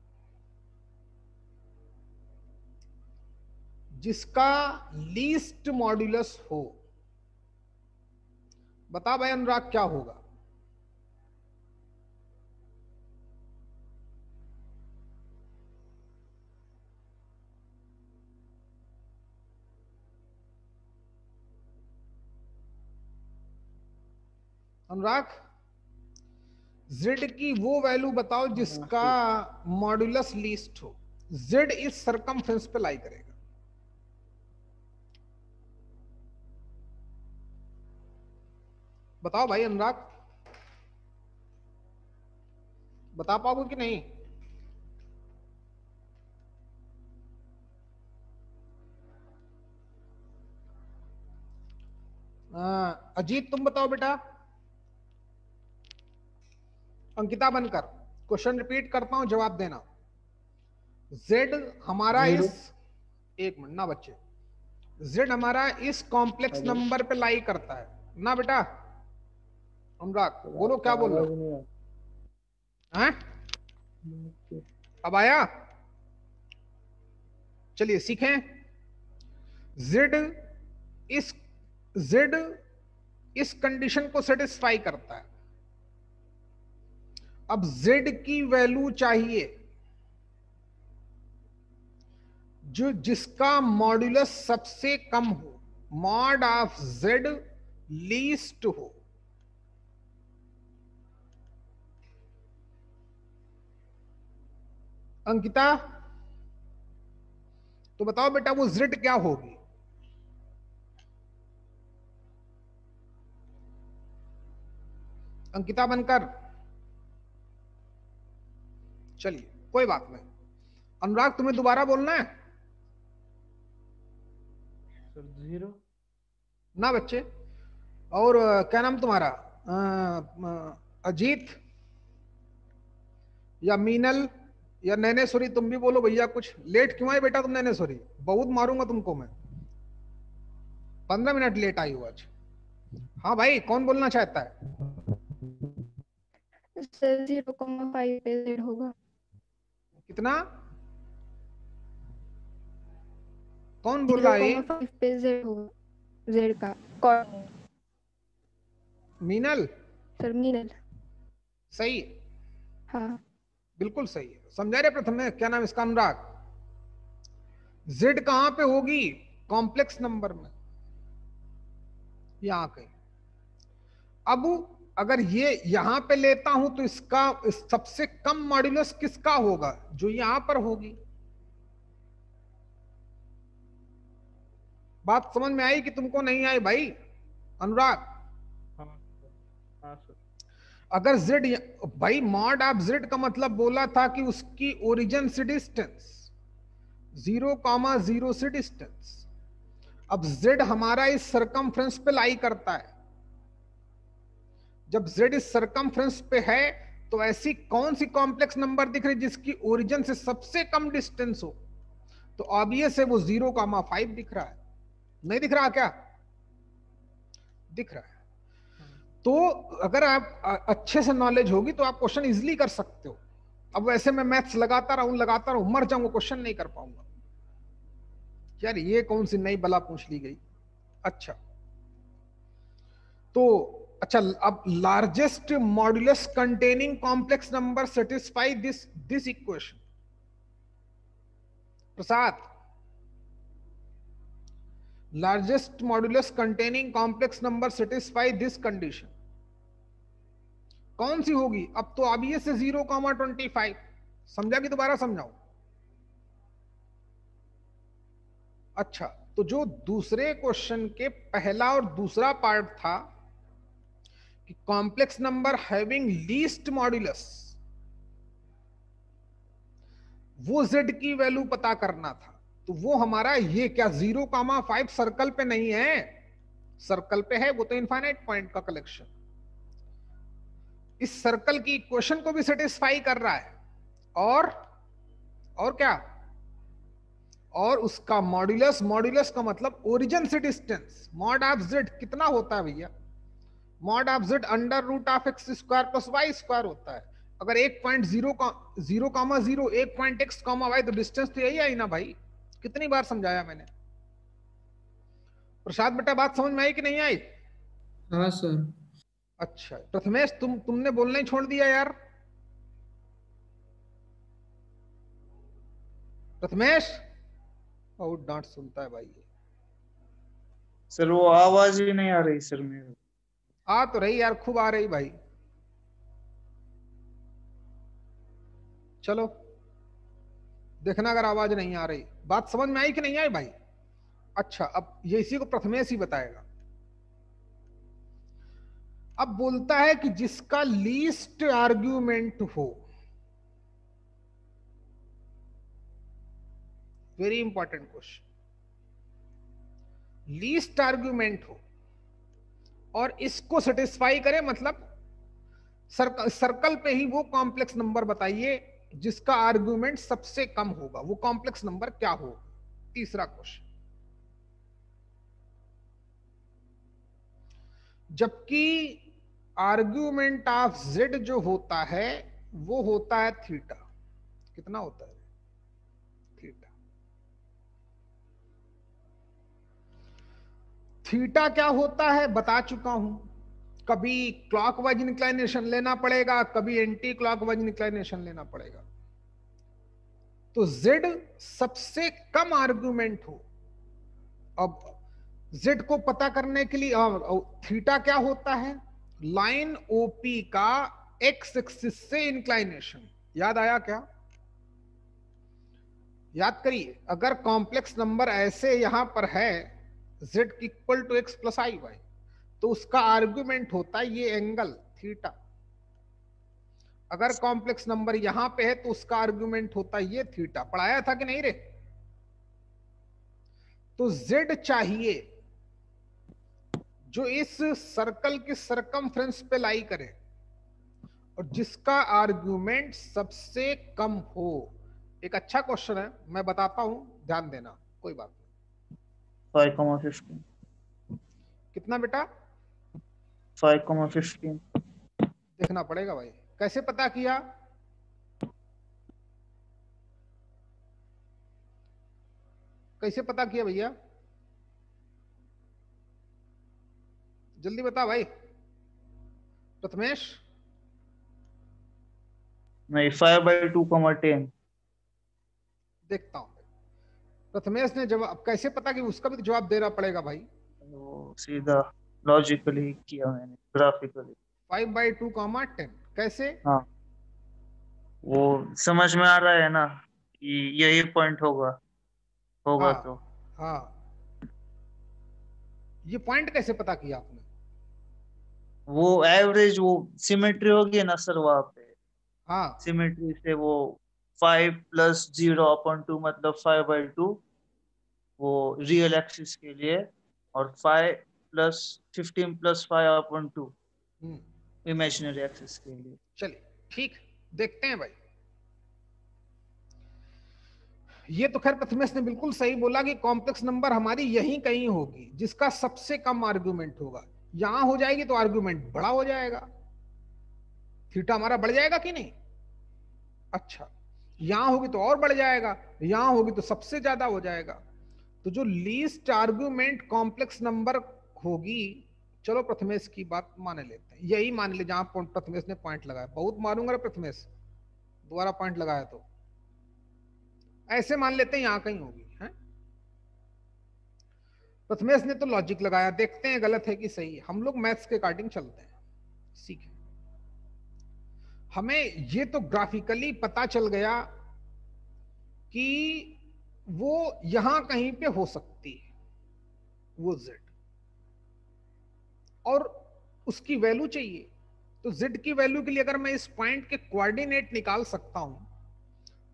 जिसका लीस्ट मॉड्यूलस हो। बता भाई अनुराग क्या होगा? अनुराग z की वो वैल्यू बताओ जिसका मॉड्यूलस लीस्ट हो। z इस सरकमफ्रेंस पे लाई करेगा। बताओ भाई अनुराग, बता पाओगे कि नहीं? अजीत तुम बताओ बेटा। अंकिता बनकर क्वेश्चन रिपीट करता हूं, जवाब देना। z हमारा 0 इस, एक मिनट ना बच्चे, z हमारा इस कॉम्प्लेक्स हेलो नंबर पे लाई करता है ना बेटा? अनुराग बोलो क्या बोल रहे आवाज हो? नहीं हैं? आ अब आया? चलिए सीखें। z इस z इस कंडीशन को सेटिस्फाई करता है। अब z की वैल्यू चाहिए जो जिसका मॉड्यूलस सबसे कम हो, मॉड ऑफ z लीस्ट हो। अंकिता तो बताओ बेटा वो z क्या होगी? अंकिता बनकर, चलिए कोई बात नहीं। अनुराग तुम्हें दोबारा बोलना है सर 0 ना बच्चे? और क्या नाम तुम्हारा? अजीत या मीनल या नैनेश्वरी, तुम भी बोलो भैया। कुछ लेट क्यों आए बेटा तुम नैनेश्वरी? बहुत मारूंगा तुमको मैं। 15 मिनट लेट आई हो आज। हाँ भाई कौन बोलना चाहता है? सर 0,5 पे z होगा। कितना? कौन बोल रहा है ये? 0,5 पे z होगा, z का कोऑर्डिनेट। मीनल सर मीनल। सही? हाँ बिल्कुल सही है। समझा रहे प्रथम में? क्या नाम इसका? अनुराग। z कहां पे होगी? कॉम्प्लेक्स नंबर में, यहां कहीं। अब अगर ये यहां पे लेता हूं तो इसका सबसे कम मॉड्यूलस किसका होगा? जो यहां पर होगी। बात समझ में आई कि तुमको नहीं आई भाई? अनुराग हाँ सर अगर z, भाई मॉड ऑफ z का मतलब बोला था कि उसकी ओरिजिन से डिस्टेंस 0,0 से डिस्टेंस। अब z हमारा इस सरकमफ्रेंस पे लाई करता है। जब z इस सरकमफ्रेंस पे है तो ऐसी कौन सी कॉम्प्लेक्स नंबर दिख रही जिसकी ओरिजिन से सबसे कम डिस्टेंस हो? तो ऑब्वियस है वो 0,5 दिख रहा है। नहीं दिख रहा क्या? दिख रहा है। तो अगर आप अच्छे से नॉलेज होगी तो आप क्वेश्चन इजीली कर सकते हो। अब वैसे मैं मैथ्स लगाता रहूं मर जाऊंगा, क्वेश्चन नहीं कर पाऊंगा। यार ये कौन सी नई बला पूछ ली गई। अच्छा तो अच्छा, अब largest modulus containing complex number satisfy this equation. Prasad, largest modulus containing complex number satisfy this condition कौन सी होगी? अब तो अब ये से 0,25 समझा कि दोबारा समझाऊं? अच्छा तो जो दूसरे क्वेश्चन के पहला और दूसरा पार्ट था कि complex number having least modulus, वो z की वैल्यू पता करना था। तो वो हमारा ये क्या 0,5 सर्कल पे नहीं है, सर्कल पे है, वो तो इनफाइनाइट पॉइंट का कलेक्शन। इस सर्कल की इक्वेशन को भी सेटिस्फाई कर रहा है, और क्या, और उसका मॉड्यूलस, मॉड्यूलस का मतलब ओरिजिन से डिस्टेंस, मॉड ऑफ z कितना होता है भैया, mod of z under root of X square plus Y square होता है। अगर 1.0,0, 1 पॉइंट x, y, तो डिस्टेंस तो यही आई ना भाई। कितनी बार समझाया मैंने। प्रसाद बेटा बात समझ में आई कि नहीं आई? हाँ सर। अच्छा प्रथमेश, तुमने बोलना ही छोड़ दिया यार। प्रथमेश बहुत डांट सुनता है भाई ये। सर वो आवाज ही नहीं आ रही सर मेरे। आ तो रही यार, खूब आ रही भाई। चलो देखना अगर आवाज नहीं आ रही। बात समझ में आई कि नहीं आई भाई? अच्छा अब ये इसी को प्रथमेश ही बताएगा। अब बोलता है कि जिसका लीस्ट आर्ग्यूमेंट हो, very important question, least argument हो और इसको सेटिस्फाई करे, मतलब सर्कल पे ही वो कॉम्प्लेक्स नंबर बताइए जिसका आर्ग्यूमेंट सबसे कम होगा, वो कॉम्प्लेक्स नंबर क्या होगा। तीसरा क्वेश्चन, जबकि आर्ग्यूमेंट ऑफ z जो होता है वो होता है थीटा। कितना होता है? थीटा। थीटा क्या होता है बता चुका हूं। कभी क्लॉकवाइज इंक्लाइनेशन लेना पड़ेगा, कभी एंटी क्लॉकवाइज इंक्लाइनेशन लेना पड़ेगा। तो z सबसे कम आर्गुमेंट हो। अब z को पता करने के लिए थीटा क्या होता है, लाइन ओपी का x एक्सिस से इंक्लाइनेशन। याद आया क्या? याद करिए, अगर कॉम्प्लेक्स नंबर ऐसे यहां पर है z equal to x plus I Y, तो उसका आर्गुमेंट होता है ये एंगल थीटा। अगर कॉम्प्लेक्स नंबर यहां पे है तो उसका आर्गुमेंट होता है ये थीटा। पढ़ाया था कि नहीं रे? तो z चाहिए जो इस सर्कल के सरकमफ्रेंस पे लाई करे और जिसका आर्गुमेंट सबसे कम हो। एक अच्छा क्वेश्चन है, मैं बताता हूं, ध्यान देना, कोई बात नहीं। 5,15 कितना बेटा? 5,15 देखना पड़ेगा भाई। कैसे पता किया? कैसे पता किया भैया? जल्दी बता भाई प्रथमेश। नहीं 5/2, 10। देखता हूं प्रथमेश ने जवाब कैसे पता कि, उसका भी तो जवाब देना पड़ेगा भाई। वो सीधा लॉजिकली किया मैंने, ग्राफिकली। 5/2, 10 कैसे? हाँ वो समझ में आ रहा है ना कि यही पॉइंट होगा हाँ तो। हाँ, ये पॉइंट कैसे पता किया आपने? वो एवरेज, वो सिमेट्री होगी ना सर वहां पे, हाँ सिमेट्री से वो 5 + 0/2 मतलब 5/2 वो रियल एक्सिस के लिए, और 5 + 15 + 5/2 इमेजिनरी एक्सिस के लिए। चलिए ठीक, देखते हैं भाई। ये तो खैर प्रथमेश ने बिल्कुल सही बोला कि कॉम्प्लेक्स नंबर हमारी यहीं कहीं होगी जिसका सबसे कम आर्गुमेंट होगा। यहां हो जाएगी तो आर्गुमेंट बड़ा हो जाएगा, थीटा हमारा बढ़ जाएगा कि नहीं? अच्छा, यहां होगी तो और बढ़ जाएगा, यहां होगी तो सबसे ज्यादा हो जाएगा। तो जो लीस्ट आर्गुमेंट कॉम्प्लेक्स नंबर होगी, चलो प्रथमेश की बात मान लेते हैं, यही मान ले जहां प्रथमेश ने पॉइंट लगाया। बहुत मारूंगा प्रथमेश, दोबारा पॉइंट लगाया तो। ऐसे मान लेते हैं यहां कहीं होगी है? प्रथमेश ने तो लॉजिक लगाया, देखते हैं गलत है कि सही है। हम लोग मैथ्स के अकॉर्डिंग चलते हैं, सीखे। हमें ये तो ग्राफिकली पता चल गया कि वो यहां कहीं पे हो सकती है वो z, और उसकी वैल्यू चाहिए। तो z की वैल्यू के लिए अगर मैं इस पॉइंट के कोऑर्डिनेट निकाल सकता हूं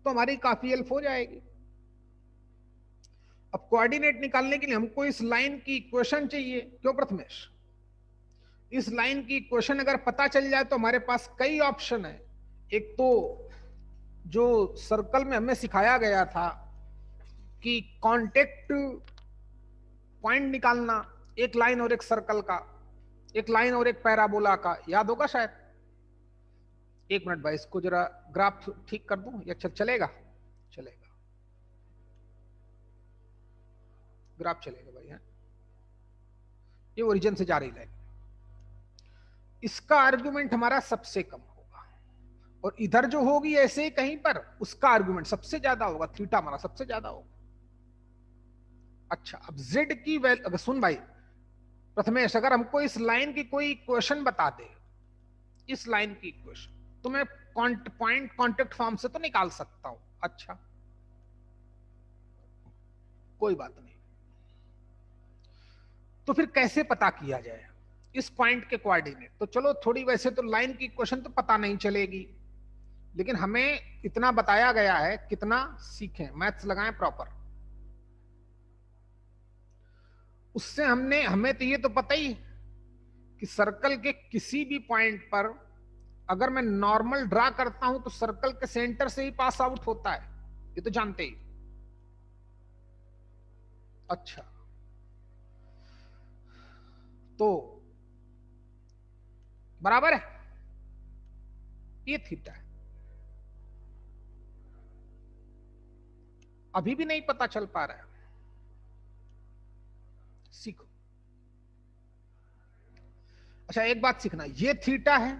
तो हमारी काफी हेल्प हो जाएगी। अब कोऑर्डिनेट निकालने के लिए हमको इस लाइन की इक्वेशन चाहिए, क्यों प्रथमेश? इस लाइन की इक्वेशन अगर पता चल जाए तो हमारे पास कई ऑप्शन है। एक तो जो सर्कल में हमें सिखाया गया था कि कांटेक्ट पॉइंट निकालना, एक लाइन और एक सर्कल का, एक लाइन और एक पैराबोला का, याद होगा शायद। एक मिनट भाई, इसको जरा ग्राफ ठीक कर दूं या चलेगा? चलेगा, ग्राफ चलेगा भाई। है ये ओरिजिन से जा रही लाइन, इसका आर्गुमेंट हमारा सबसे कम होगा, और इधर जो होगी ऐसे ही कहीं पर, उसका आर्गुमेंट सबसे ज्यादा होगा, थीटा हमारा सबसे ज्यादा होगा। अच्छा, अब z की वैल्यू, अगर सुन भाई प्रथमेश, अगर हमको इस लाइन की कोई इक्वेशन बता दे, इस लाइन की इक्वेशन, तो मैं पॉइंट कांटेक्ट फॉर्म से तो निकाल सकता हूं। अच्छा, कोई बात नहीं, तो फिर कैसे पता किया जाए इस पॉइंट के कोऑर्डिनेट? तो चलो थोड़ी, वैसे तो लाइन की इक्वेशन तो पता नहीं चलेगी, लेकिन हमें इतना बताया गया है, कितना सीखें, मैथ्स लगाएं प्रॉपर। उससे हमें तो ये तो पता ही कि सर्कल के किसी भी पॉइंट पर अगर मैं नॉर्मल ड्रा करता हूं तो सर्कल के सेंटर से ही पास आउट होता है, ये तो जानते ही। अच्छा, तो बराबर है, ये थीटा है। अभी भी नहीं पता चल पा रहा है, सीखो। अच्छा, एक बात सीखना, ये थीटा है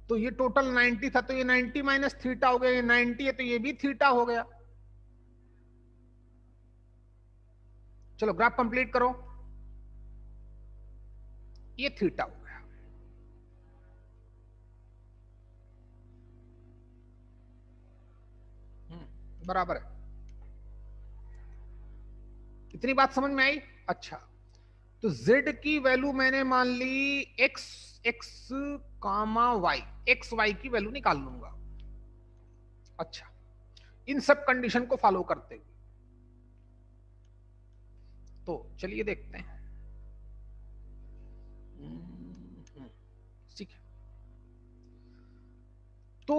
तो ये टोटल 90 था, तो ये 90 माइनस थीटा हो गया, ये 90 है तो ये भी थीटा हो गया। चलो ग्राफ कंप्लीट करो, ये थीटा हो गया। बराबर है, इतनी बात समझ में आई? अच्छा, तो z की वैल्यू मैंने मान ली x कामा y, x y की वैल्यू निकाल लूंगा। अच्छा, इन सब कंडीशन को फॉलो करते हुए, तो चलिए देखते हैं। ठीक है, तो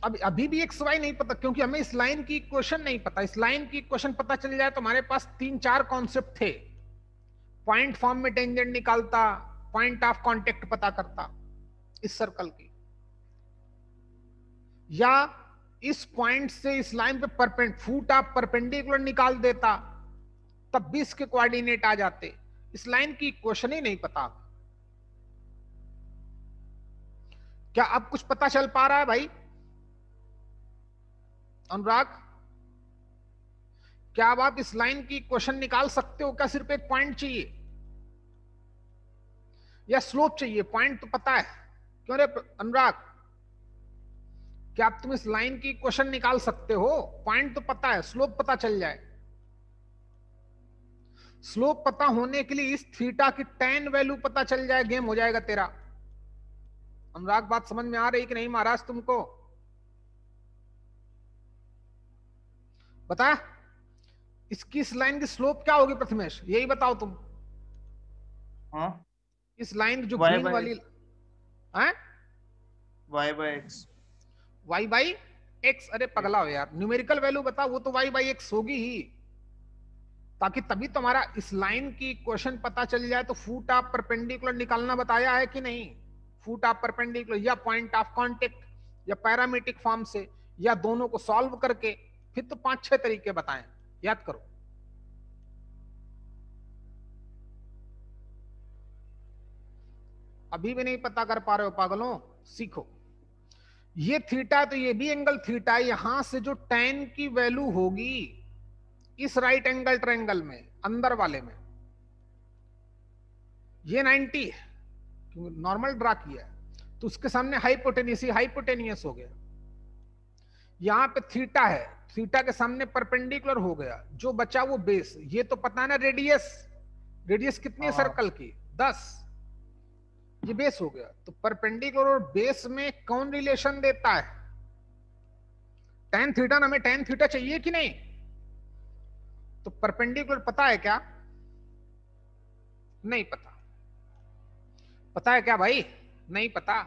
अब अभी भी एक्स वाई नहीं पता, क्योंकि हमें इस लाइन की इक्वेशन नहीं पता। इस लाइन की इक्वेशन पता चल जाए तो हमारे पास 3-4 कॉन्सेप्ट थे। पॉइंट फॉर्म में टेंजेंट निकालता, पॉइंट ऑफ कांटेक्ट पता करता इस सर्कल की, या इस पॉइंट से इस लाइन पे फुट ऑफ परपेंडिकुलर निकाल देता, तब भी इसके कोऑर्डिनेट आ जाते। इस लाइन की इक्वेशन ही नहीं पता। क्या अब कुछ पता चल पा रहा है भाई? अनुराग, क्या अब आप इस लाइन की इक्वेशन निकाल सकते हो? क्या सिर्फ एक पॉइंट चाहिए या स्लोप चाहिए? पॉइंट तो पता है, क्यों रे अनुराग? क्या आप तुम इस लाइन की इक्वेशन निकाल सकते हो? पॉइंट तो पता है, स्लोप पता चल जाए। स्लोप पता होने के लिए इस थीटा की tan वैल्यू पता चल जाए, गेम हो जाएगा तेरा। अनुराग, बात समझ में आ रही कि नहीं महाराज तुमको? बता, इसकी इस लाइन की स्लोप क्या होगी प्रथमेश, यही बताओ तुम। हाँ, इस लाइन जो y ग्रीन by वाली है, y by x। y by x. अरे पगला हो यार, न्यूमेरिकल वैल्यू बता, वो तो y बाई एक्स होगी ही, ताकि तभी तुम्हारा इस लाइन की इक्वेशन पता चल जाए। तो फुट ऑफ परपेंडिकुलर निकालना बताया है कि नहीं? फुट ऑफ परपेंडिकुलर या पॉइंट ऑफ कांटेक्ट या पैरामीट्रिक फॉर्म से, या दोनों को सॉल्व करके, फिर तो 5-6 तरीके बताएं, याद करो। अभी भी नहीं पता कर पा रहे हो पागलों? सीखो। ये थीटा तो ये भी एंगल थीटा है। यहां से जो tan की वैल्यू होगी इस राइट एंगल ट्रायंगल में, अंदर वाले में, ये 90 है, क्योंकि नॉर्मल ड्रा किया है, तो उसके सामने हाइपोटेनियस हो गया। यहां पे थीटा है, थीटा के सामने परपेंडिकुलर हो गया, जो बचा वो बेस। ये तो पता है ना, रेडियस कितनी है सर्कल की? 10। ये बेस हो गया। तो परपेंडिकुलर और बेस में कौन रिलेशन देता है? tan थीटा ना, हमें tan थीटा चाहिए कि नहीं? तो परपेंडिकुलर पता है क्या? नहीं पता। पता है क्या भाई? नहीं पता।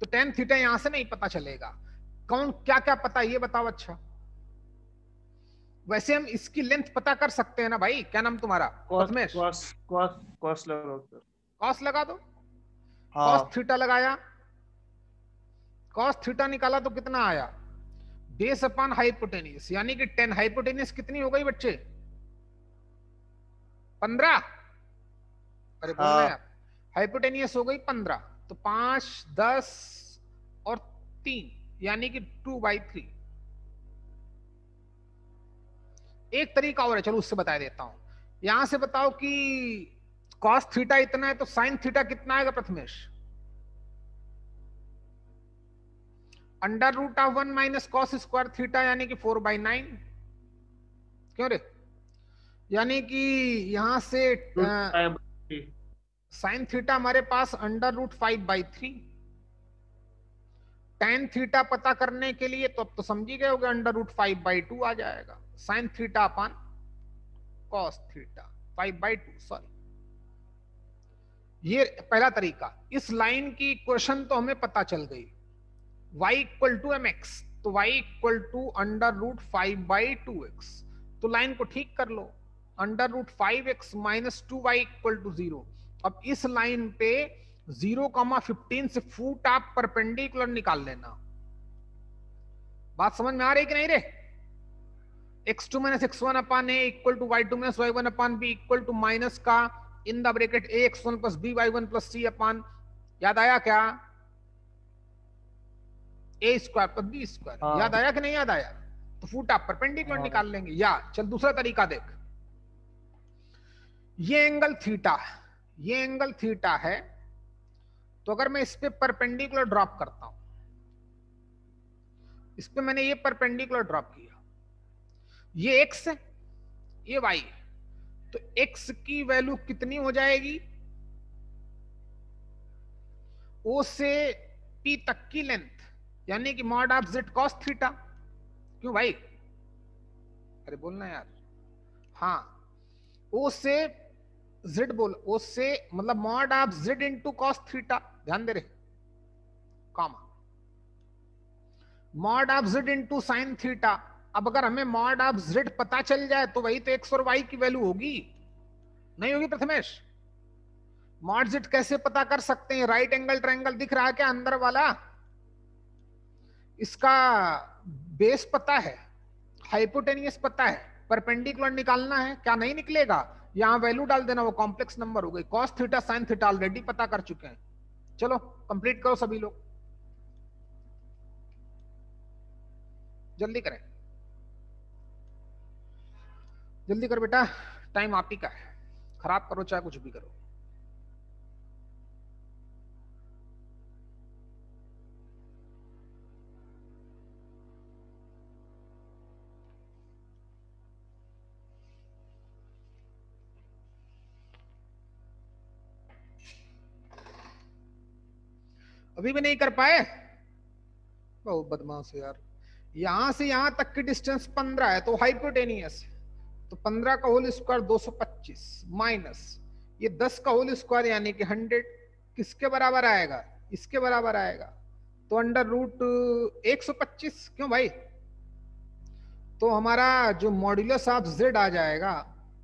तो tan थीटा यहां से नहीं पता चलेगा। कौन क्या क्या पता ये बताओ। अच्छा, वैसे हम इसकी लेंथ पता कर सकते हैं ना भाई। क्या नाम तुम्हारा? प्रथमेश। कॉस लगाओ सर। कॉस लगा दो। कॉस हाँ थीटा लगाया, कॉस थीटा निकाला तो कितना आया? बेस अपॉन हाइपोटेनियस, यानी कि 10 हाइपोटेनियस कितनी हो गई बच्चे? 15। अरे बोलना हाँ यार। हाइपोटेनियस हो गई 15, तो 5 10 और 3 यानी कि 2/3। एक तरीका और है, चलो उससे बता देता हूं। यहां से बताओ कि कॉस थीटा इतना है तो साइन थीटा कितना आएगा Prathamesh? √1 minus cos square theta यानी कि 4/9। क्यों रे? यानी कि यहां से साइन थीटा हमारे पास √5/3। tan थीटा पता करने के लिए तो अब तो समझ ही गए होगे, √5/2 आ जाएगा। साइन थीटा अपन कॉस थीटा 5/2, सॉरी। ये पहला तरीका। इस लाइन की इक्वेशन तो हमें पता चल गई, y = mx, तो y = √5/2x। तो लाइन को ठीक कर लो, √5x - 2y = 0। अब इस लाइन पे 0,15 से फुट आप परपेंडिकुलर निकाल लेना। बात समझ में आ रही कि नहीं रे? x2 - x1 upon a = y2 - y1 upon b = minus का in the bracket ax1 + by1 + c upon, याद आया क्या? a² + b²। हाँ याद आया कि नहीं याद आया? तो फुट आप परपेंडिकुलर हाँ निकाल लेंगे। या चल दूसरा तरीका देख। ये एंगल थीटा, ये एंगल थीटा है, तो अगर मैं इस पे परपेंडिकुलर ड्रॉप करता हूं, इस पे मैंने ये परपेंडिकुलर ड्रॉप किया, ये x है, ये y है, तो x की वैल्यू कितनी हो जाएगी? O से P तक की लेंथ, यानी कि mod of z cos theta. क्यों भाई? अरे बोलना यार। हाँ, O से z बोल, O से मतलब mod of z * cos theta, ध्यान दे रहे, comma mod of z * sin theta. अब अगर हमें मॉड ऑफ z पता चल जाए तो वही तो x और y की वैल्यू होगी, नहीं होगी प्रथमेश? मॉड z कैसे पता कर सकते हैं? राइट एंगल ट्रायंगल दिख रहा है क्या अंदर वाला? इसका बेस पता है, हाइपोटेनियस पता है, परपेंडिकुलर निकालना है, क्या नहीं निकलेगा? यहां वैल्यू डाल देना, वो कॉम्प्लेक्स नंबर हो गई। cos theta sin theta already पता कर चुके हैं। चलो कंप्लीट करो सभी लोग, जल्दी करें, जल्दी कर बेटा, टाइम आप ही का है। खराब करो चाहे कुछ भी करो। अभी भी नहीं कर पाए? बहुत बदमाश है यार। यहां से यहां तक की डिस्टेंस 15 है तो हाइपोटेनियस है, तो 15 का होल स्क्वायर 225 माइनस ये 10 का होल स्क्वायर यानी कि 100, किसके बराबर आएगा? इसके बराबर आएगा, तो √125। क्यों भाई? तो हमारा जो मॉड्यूलस ऑफ z आ जाएगा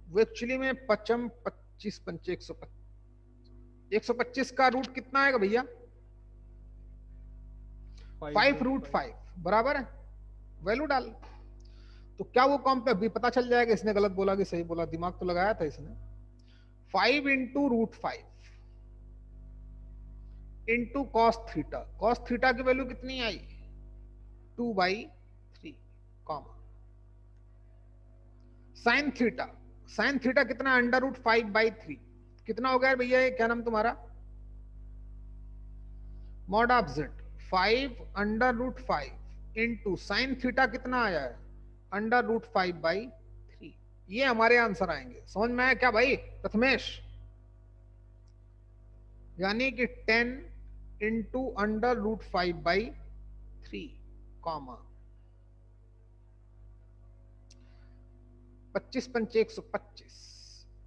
वो एक्चुअली में 25 25 125, 125 का रूट कितना आएगा भैया? 5√5 बराबर है, वैल्यू डाल। तो क्या वो कॉम पे अभी पता चल जाएगा इसने गलत बोला कि सही बोला? दिमाग तो लगाया था इसने। 5 × √5 into cos theta, cos theta की वैल्यू कितनी आई? 2/3, comma sine theta, sine theta कितना? √5/3। कितना हो गया भैया ये? क्या नाम तुम्हारा? Mod of z 5 √5 into sine theta कितना आया है? √5/3। ये हमारे आंसर आएंगे। समझ में आया क्या भाई प्रथमेश? यानी कि 10 × √5/3 कॉमा 25 पंचे 125,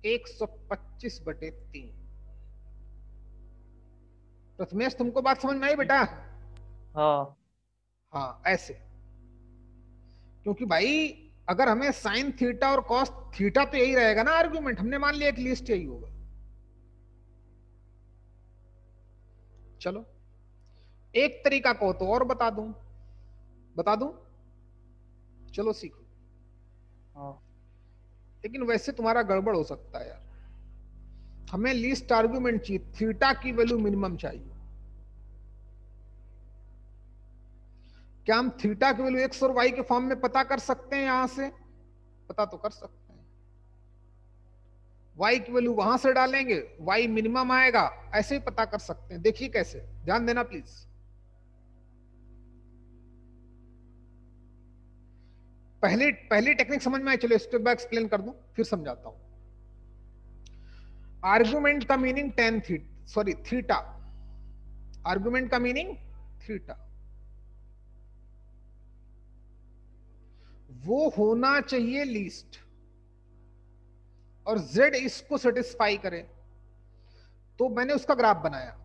125/3। प्रथमेश तुमको बात समझ में आई बेटा? हाँ हाँ ऐसे, क्योंकि भाई अगर हमें साइन थीटा और कॉस थीटा तो यही रहेगा ना आर्गुमेंट, हमने मान लिया कि लिस्ट यही होगा। चलो एक तरीका को तो और बता दूं, चलो सीखो। हाँ लेकिन वैसे तुम्हारा गड़बड़ हो सकता है यार, हमें लीस्ट आर्गुमेंट चाहिए, थीटा की वैल्यू मिनिमम चाहिए। क्या हम थीटा की वैल्यू एक्स और वाई के फॉर्म में पता कर सकते हैं? यहां से पता तो कर सकते हैं। वाई की वैल्यू वहां से डालेंगे, वाई मिनिमम आएगा, ऐसे ही पता कर सकते हैं। देखिए कैसे, ध्यान देना प्लीज। पहली टेक्निक समझ में आई? चलो स्टेप बाय एक्सप्लेन कर दूं, फिर समझाता हूं। आर्गुमेंट का मीनिंग थीटा, आर्गुमेंट का मीनिंग थीटा, वो होना चाहिए लीस्ट, और z इसको सेटिस्फाई करे, तो मैंने उसका ग्राफ बनाया।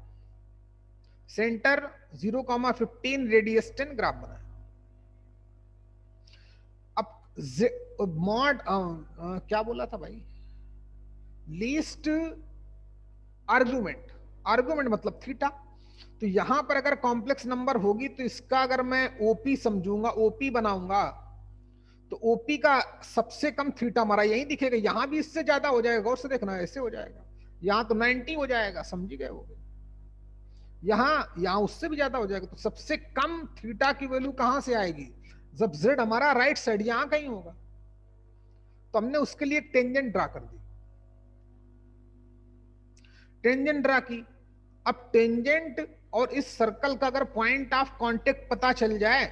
सेंटर 0,15 रेडियस 10 ग्राफ बनाया। अब मॉड क्या बोला था भाई? लीस्ट आर्गुमेंट मतलब थीटा। तो यहां पर अगर कॉम्प्लेक्स नंबर होगी तो इसका अगर मैं ओपी समझूंगा, ओपी बनाऊंगा, तो ओपी का सबसे कम थीटा हमारा यही दिखेगा। यहां भी इससे ज्यादा हो जाएगा, गौर से देखना, ऐसे हो जाएगा। यहां तो 90 हो जाएगा, समझी गए हो? यहां उससे भी ज्यादा हो जाएगा। तो सबसे कम थीटा की वैल्यू कहां से आएगी? जब z हमारा राइट साइड यहां कहीं होगा। तो हमने उसके लिए टेंजेंट ड्रा कर दी, टेंजेंट ड्रा की। अब टेंजेंट और इस सर्कल का अगर पॉइंट ऑफ कांटेक्ट पता चल जाए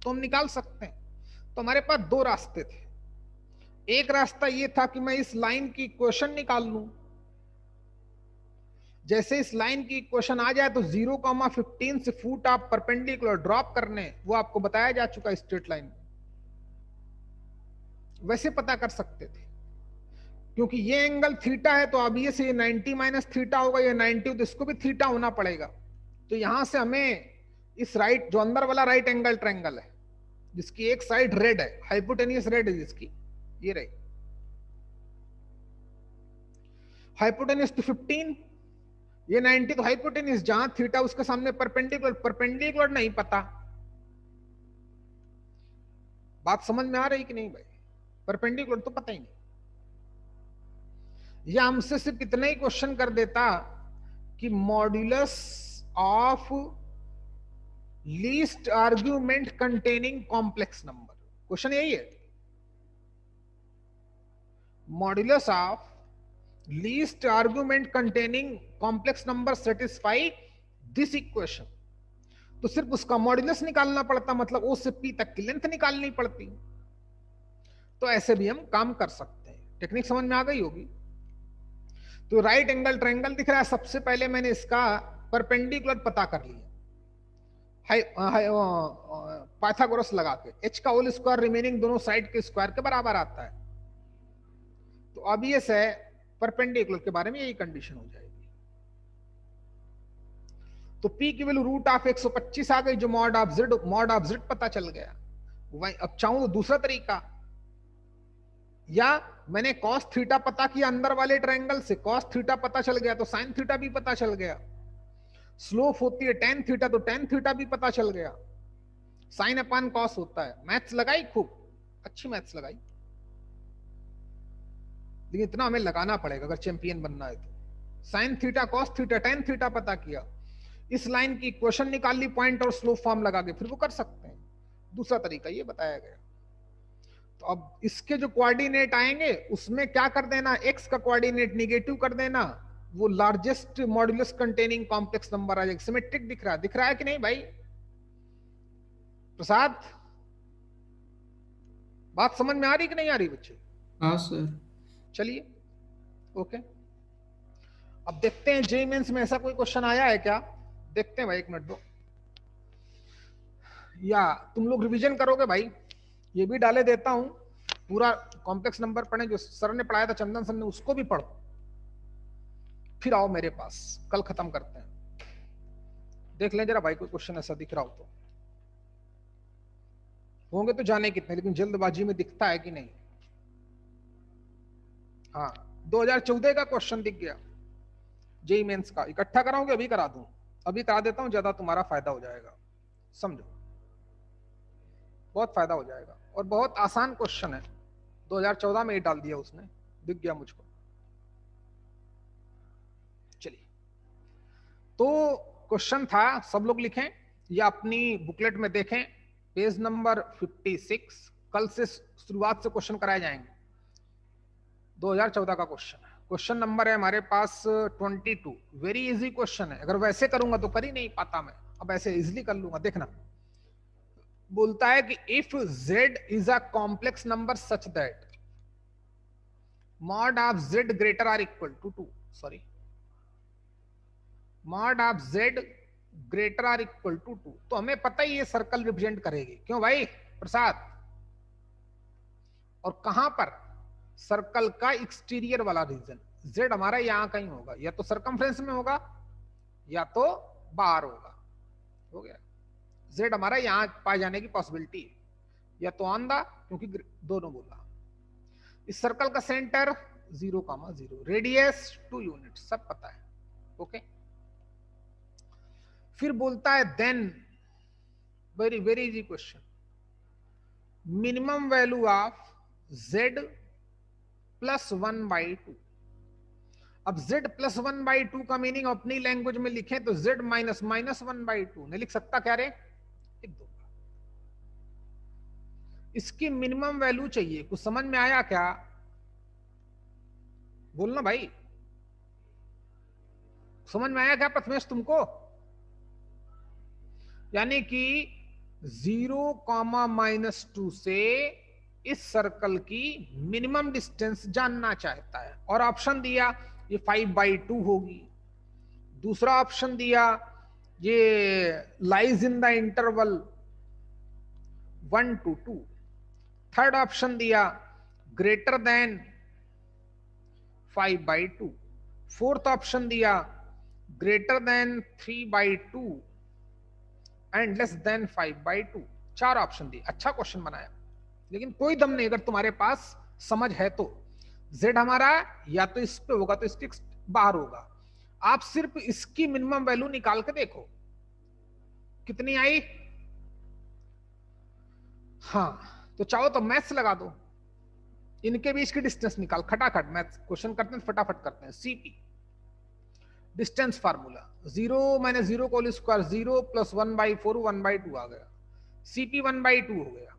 तो हम निकाल सकते हैं। तो हमारे पास दो रास्ते थे। एक रास्ता ये था कि मैं इस लाइन की इक्वेशन निकाल लूं। जैसे इस लाइन की इक्वेशन आ जाए तो 0,15 से फुट आप परपेंडिकुलर ड्रॉप करने, वो आपको बताया जा चुका है स्ट्रेट लाइन में, वैसे पता कर सकते थे। क्योंकि ये एंगल थीटा है तो अब ये से 90 माइनस थीटा होगा, या 90 तो इसको भी थीटा होना पड़ेगा। तो यहां से हमें इस राइट, जो अंदर वाला राइट एंगल ट्रायंगल है जिसकी एक साइड रेड है, हाइपोटेनियस रेड है जिसकी, ये रही हाइपोटेनियस तो 15, ये 90 तो हाइपोटेनियस, जहां थीटा उसके सामने परपेंडिकुलर नहीं पता। बात समझ में आ रही कि नहीं भाई? परपेंडिकुलर तो पता ही नहीं। यह हमसे सिर्फ इतना ही क्वेश्चन कर देता कि modulus of least argument containing complex number, question यही है। Modulus of least argument containing complex number satisfy this equation. तो सिर्फ उसका मॉड्यूलस निकालना पड़ता, मतलब ओ से पी तक की लेंथ निकालनी पड़ती। तो ऐसे भी हम काम कर सकते हैं। टेक्निक समझ में आ गई होगी। तो राइट एंगल ट्रायंगल दिख रहा है, सबसे पहले मैंने इसका परपेंडिकुलर पता कर लिया पाइथागोरस लगा के। h का होल स्क्वायर रिमेनिंग दोनों साइड के स्क्वायर के बराबर आता है। तो ऑब्वियस है परपेंडिकुलर के बारे में यही कंडीशन हो जाएगी। तो p की वैल्यू रूट ऑफ 125 आ गई, जो मॉड ऑफ z पता चल गया। वही अब चाहूं तो दूसरा तरीका, या मैंने cos थीटा पता किया अंदर वाले ट्रायंगल से, cos थीटा पता चल गया तो sin थीटा भी पता चल गया। स्लोप होती है tan थीटा तो tan थीटा भी पता चल गया। sin अपान cos होता है। मैथ्स लगाई, खूब अच्छी मैथ्स लगाई, लेकिन इतना हमें लगाना पड़ेगा अगर चैंपियन बनना है तो। sin theta cos theta tan theta पता किया, इस लाइन की इक्वेशन निकाल ली पॉइंट और स्लोप फॉर्म लगा के, फिर वो कर सकते हैं। दूसरा तरीका ये बताया गया। तो अब इसके जो कोऑर्डिनेट आएंगे उसमें क्या कर देना, x का कोऑर्डिनेट निगेटिव कर देना, वो largest modulus containing complex number आ जाएगा। सिमेट्रिक दिख रहा है कि नहीं भाई? प्रसाद, बात समझ में आ रही कि नहीं आ रही बच्चे? हाँ सर। चलिए ओके, अब देखते हैं जेईई मेंस में ऐसा कोई क्वेश्चन आया है क्या, देखते हैं भाई। एक मिनट दो, या तुम लोग रिवीजन करोगे भाई, ये भी डाले देता हूं। पूरा कॉम्प्लेक्स नंबर पढ़े जो सर ने पढ़ाया था, चंदन सर ने, उसको भी पढ़ो, फिर आओ मेरे पास, कल खत्म करते हैं। देख लें जरा भाई, कोई क्वेश्चन ऐसा दिख रहा हो तो। होंगे तो जाने कितने, लेकिन जल्दबाजी में दिखता है कि नहीं। हाँ 2014 का क्वेश्चन दिख गया जेई मेंस का। इकट्ठा कराओगे? अभी करा दूं, अभी करा देता हूं, ज्यादा तुम्हारा फायदा हो जाएगा, समझो, बहुत फायदा हो जाएगा। और बहुत आसान क्वेश्चन है, 2014 में ही डाल दिया उसने, दिख गया मुझको। चलिए, तो क्वेश्चन था, सब लोग लिखें या अपनी बुकलेट में देखें, पेज नंबर 56। कल से शुरुआत से क्वेश्चन कराए जाएंगे। 2014 का क्वेश्चन है, क्वेश्चन नंबर है हमारे पास 22। वेरी इजी क्वेश्चन है, अगर वैसे करूंगा तो कर ही नहीं पाता मैं, अब ऐसे इजिली कर लूंगा। देखना, बोलता है कि if z is a complex number such that mod of z greater or equal to 2, sorry, mod of z greater or equal to 2, तो हमें पता ही ये सर्कल रिप्रेजेंट करेगी। क्यों भाई प्रसाद? और कहां पर? सर्कल का एक्सटीरियर वाला रीजन। z हमारा यहां कहीं होगा, या तो सर्कमफ्रेंस में होगा या तो बाहर होगा। हो गया, z हमारा यहां पाए जाने की पॉसिबिलिटी है, या तो ऑन द, क्योंकि दोनों बोला। इस सर्कल का सेंटर 0,0, रेडियस 2 यूनिट, सब पता है। ओके, फिर बोलता है then, very very easy question, minimum value of z plus 1/2। अब z प्लस 1/2 का मीनिंग अपनी लैंग्वेज में लिखें तो z माइनस माइनस 1/2 नहीं लिख सकता क्या रे? लिख दो। इसकी मिनिमम वैल्यू चाहिए, कुछ समझ में आया क्या? बोलना भाई, समझ में आया क्या प्रथमेश तुमको? यानी कि 0,-2 से इस सर्कल की मिनिमम डिस्टेंस जानना चाहता है, और ऑप्शन दिया ये 5/2 होगी। दूसरा ऑप्शन दिया ये lies in the interval 1 to 2। Third option दिया ग्रेटर देन 5/2। फोर्थ ऑप्शन दिया greater than 3/2 and less than 5/2। 4 option दिए। अच्छा क्वेश्चन बनाया, लेकिन कोई दम नहीं अगर तुम्हारे पास समझ है तो। z हमारा या तो इस पे होगा तो इसके बाहर होगा। आप सिर्फ इसकी मिनिमम वैल्यू निकाल के देखो कितनी आई। हाँ, तो चाहो तो मैथ्स लगा दो, इनके बीच की डिस्टेंस निकाल, खटाखट मैथ्स क्वेश्चन करते हैं, फटाफट करते हैं। C P distance formula 0 - 0 whole square 0 + 1/4 1/2 आ गया। सीपी 1/2 हो गया,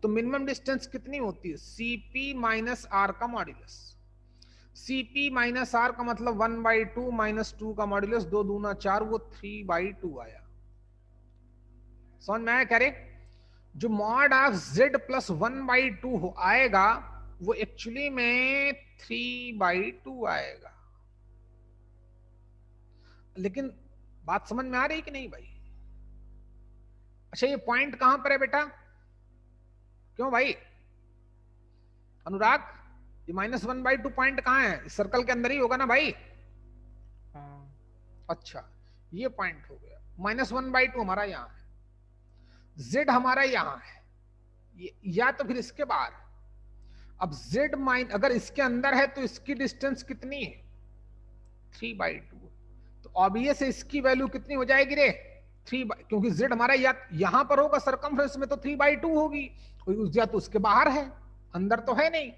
तो मिनिमम डिस्टेंस कितनी होती है? सीपी माइनस आर का मॉड्यूलस। सीपी माइनस आर का मतलब 1/2 - 2 का मॉड्यूलस, 2 दूना 4, वो 3/2 आया। समझ में आया क्या रे? जो मॉड ऑफ z प्लस 1/2 आएगा वो एक्चुअली में 3/2 आएगा। लेकिन बात समझ में आ रही कि नहीं भाई? अच्छा, ये पॉइंट कहां पर है बेटा? क्यों भाई अनुराग, ये -1/2 पॉइंट कहां है? इस सर्कल के अंदर ही होगा ना भाई? अच्छा, ये पॉइंट हो गया। -1/2 हमारा यहां है, z हमारा यहां है, या तो फिर इसके बाहर। अब z अगर इसके अंदर है तो इसकी डिस्टेंस कितनी है? 3/2। तो ऑब्वियस है इसकी वैल्यू कितनी हो जाएगी रे? 3, क्योंकि z हमारा यहां पर होगा सर्कमफ्रेंस में, तो 3/2 होगी। या तो उसके बाहर है, अंदर तो है नहीं।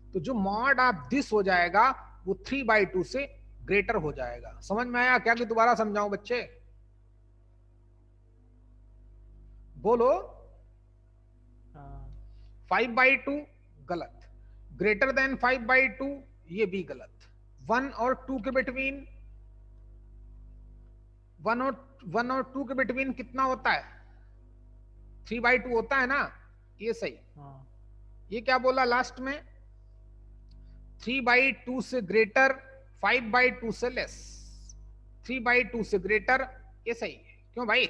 तो जो मॉड ऑफ दिस हो जाएगा वो 3/2 से ग्रेटर हो जाएगा। समझ में आया क्या कि दोबारा समझाऊं बच्चे? बोलो। 5/2 गलत, ग्रेटर देन 5/2 ये भी गलत। 1 और 2 के बिटवीन, 1 और 2 के बिटवीन कितना होता है? 3/2 होता है ना, ये सही। ये क्या बोला लास्ट में? 3/2 से ग्रेटर, 5/2 से लेस। 3/2 से ग्रेटर, ये सही है। क्यों भाई?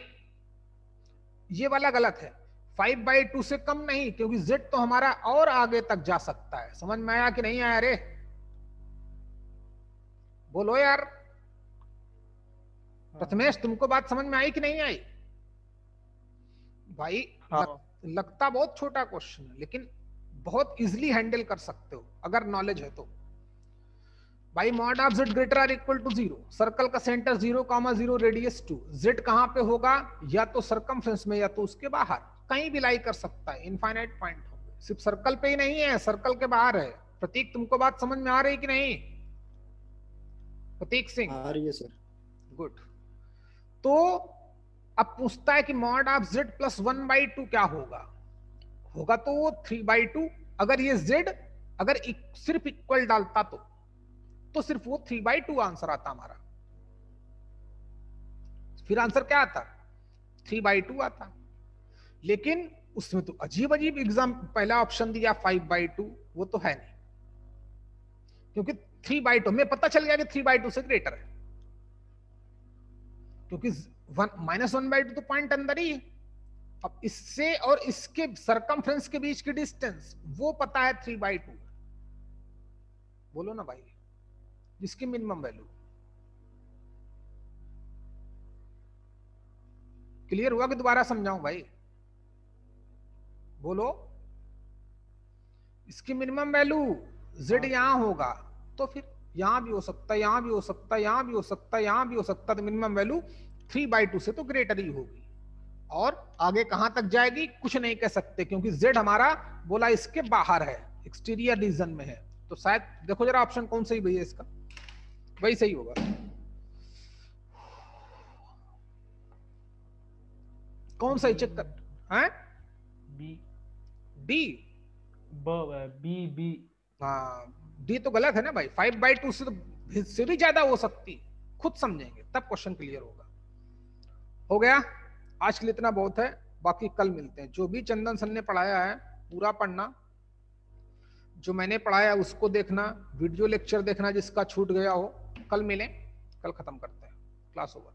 ये वाला गलत है। 5/2 से कम नहीं, क्योंकि z तो हमारा और आगे तक जा सकता है। समझ में आया कि नहीं आया रे? बोलो यार। प्रथमेश, तुमको बात समझ में आई कि नहीं आई? भाई हाँ। लगता बहुत छोटा क्वेश्चन है, लेकिन बहुत इजीली हैंडल कर सकते हो अगर नॉलेज है तो। भाई mod of z greater or equal to 0, circle का सेंटर 0,0, रेडियस 2, z कहां पे होगा? या तो सरकमफ्रेंस में या तो उसके बाहर, कहीं भी लाई कर सकता है। इनफाइनाइट पॉइंट होंगे, सिर्फ सर्कल पे ही नहीं है, सर्कल के बाहर है। प्रतीक, तुमको बात समझ में आ रही कि नहीं? प्रतीक सिंह, आ रही है सर। गुड। तो अब पूछता है कि मॉड ऑफ z प्लस 1/2 क्या होगा? होगा तो वो 3/2। अगर ये z अगर सिर्फ इक्वल डालता तो सिर्फ वो 3/2 आंसर आता हमारा। फिर आंसर क्या आता? 3/2 आता। लेकिन उसमें तो अजीब अजीब एग्जाम पहला ऑप्शन दिया 5/2, वो तो है नहीं, क्योंकि 3/2 में पता चल गया कि 3/2 से ग्रेटर है, क्योंकि -1/2 तो पॉइंट अंदर ही है। अब इससे और इसके सरकमफ्रेंस के बीच की डिस्टेंस वो पता है 3/2। बोलो ना भाई, जिसकी मिनिमम वैल्यू। क्लियर हुआ कि दोबारा समझाऊं भाई? बोलो। इसकी मिनिमम वैल्यू z यहां होगा, तो फिर यहां भी हो सकता है, यहां भी हो सकता है, यहां भी हो सकता है, यहां भी हो सकता है, तो मिनिमम वैल्यू 3/2 से तो ग्रेटर ही होगी। और आगे कहां तक जाएगी कुछ नहीं कह सकते, क्योंकि z हमारा बोला इसके बाहर है, एक्सटीरियर रीजन में है। तो शायद देखो जरा ऑप्शन कौन सही भैया, इसका वही सही होगा। कौन सही चेक कर? हैं? B D. बी। हाँ, डी तो गलत है ना भाई। 5/2 से भी ज्यादा हो सकती, खुद समझेंगे तब क्वेश्चन क्लियर होगा। हो गया, आज के लिए इतना बहुत है, बाकी कल मिलते हैं। जो भी चंदन सर ने पढ़ाया है पूरा पढ़ना, जो मैंने पढ़ाया उसको देखना, वीडियो लेक्चर देखना जिसका छूट गया हो। कल मिलें, कल खत्म करते हैं, क्लास ओवर।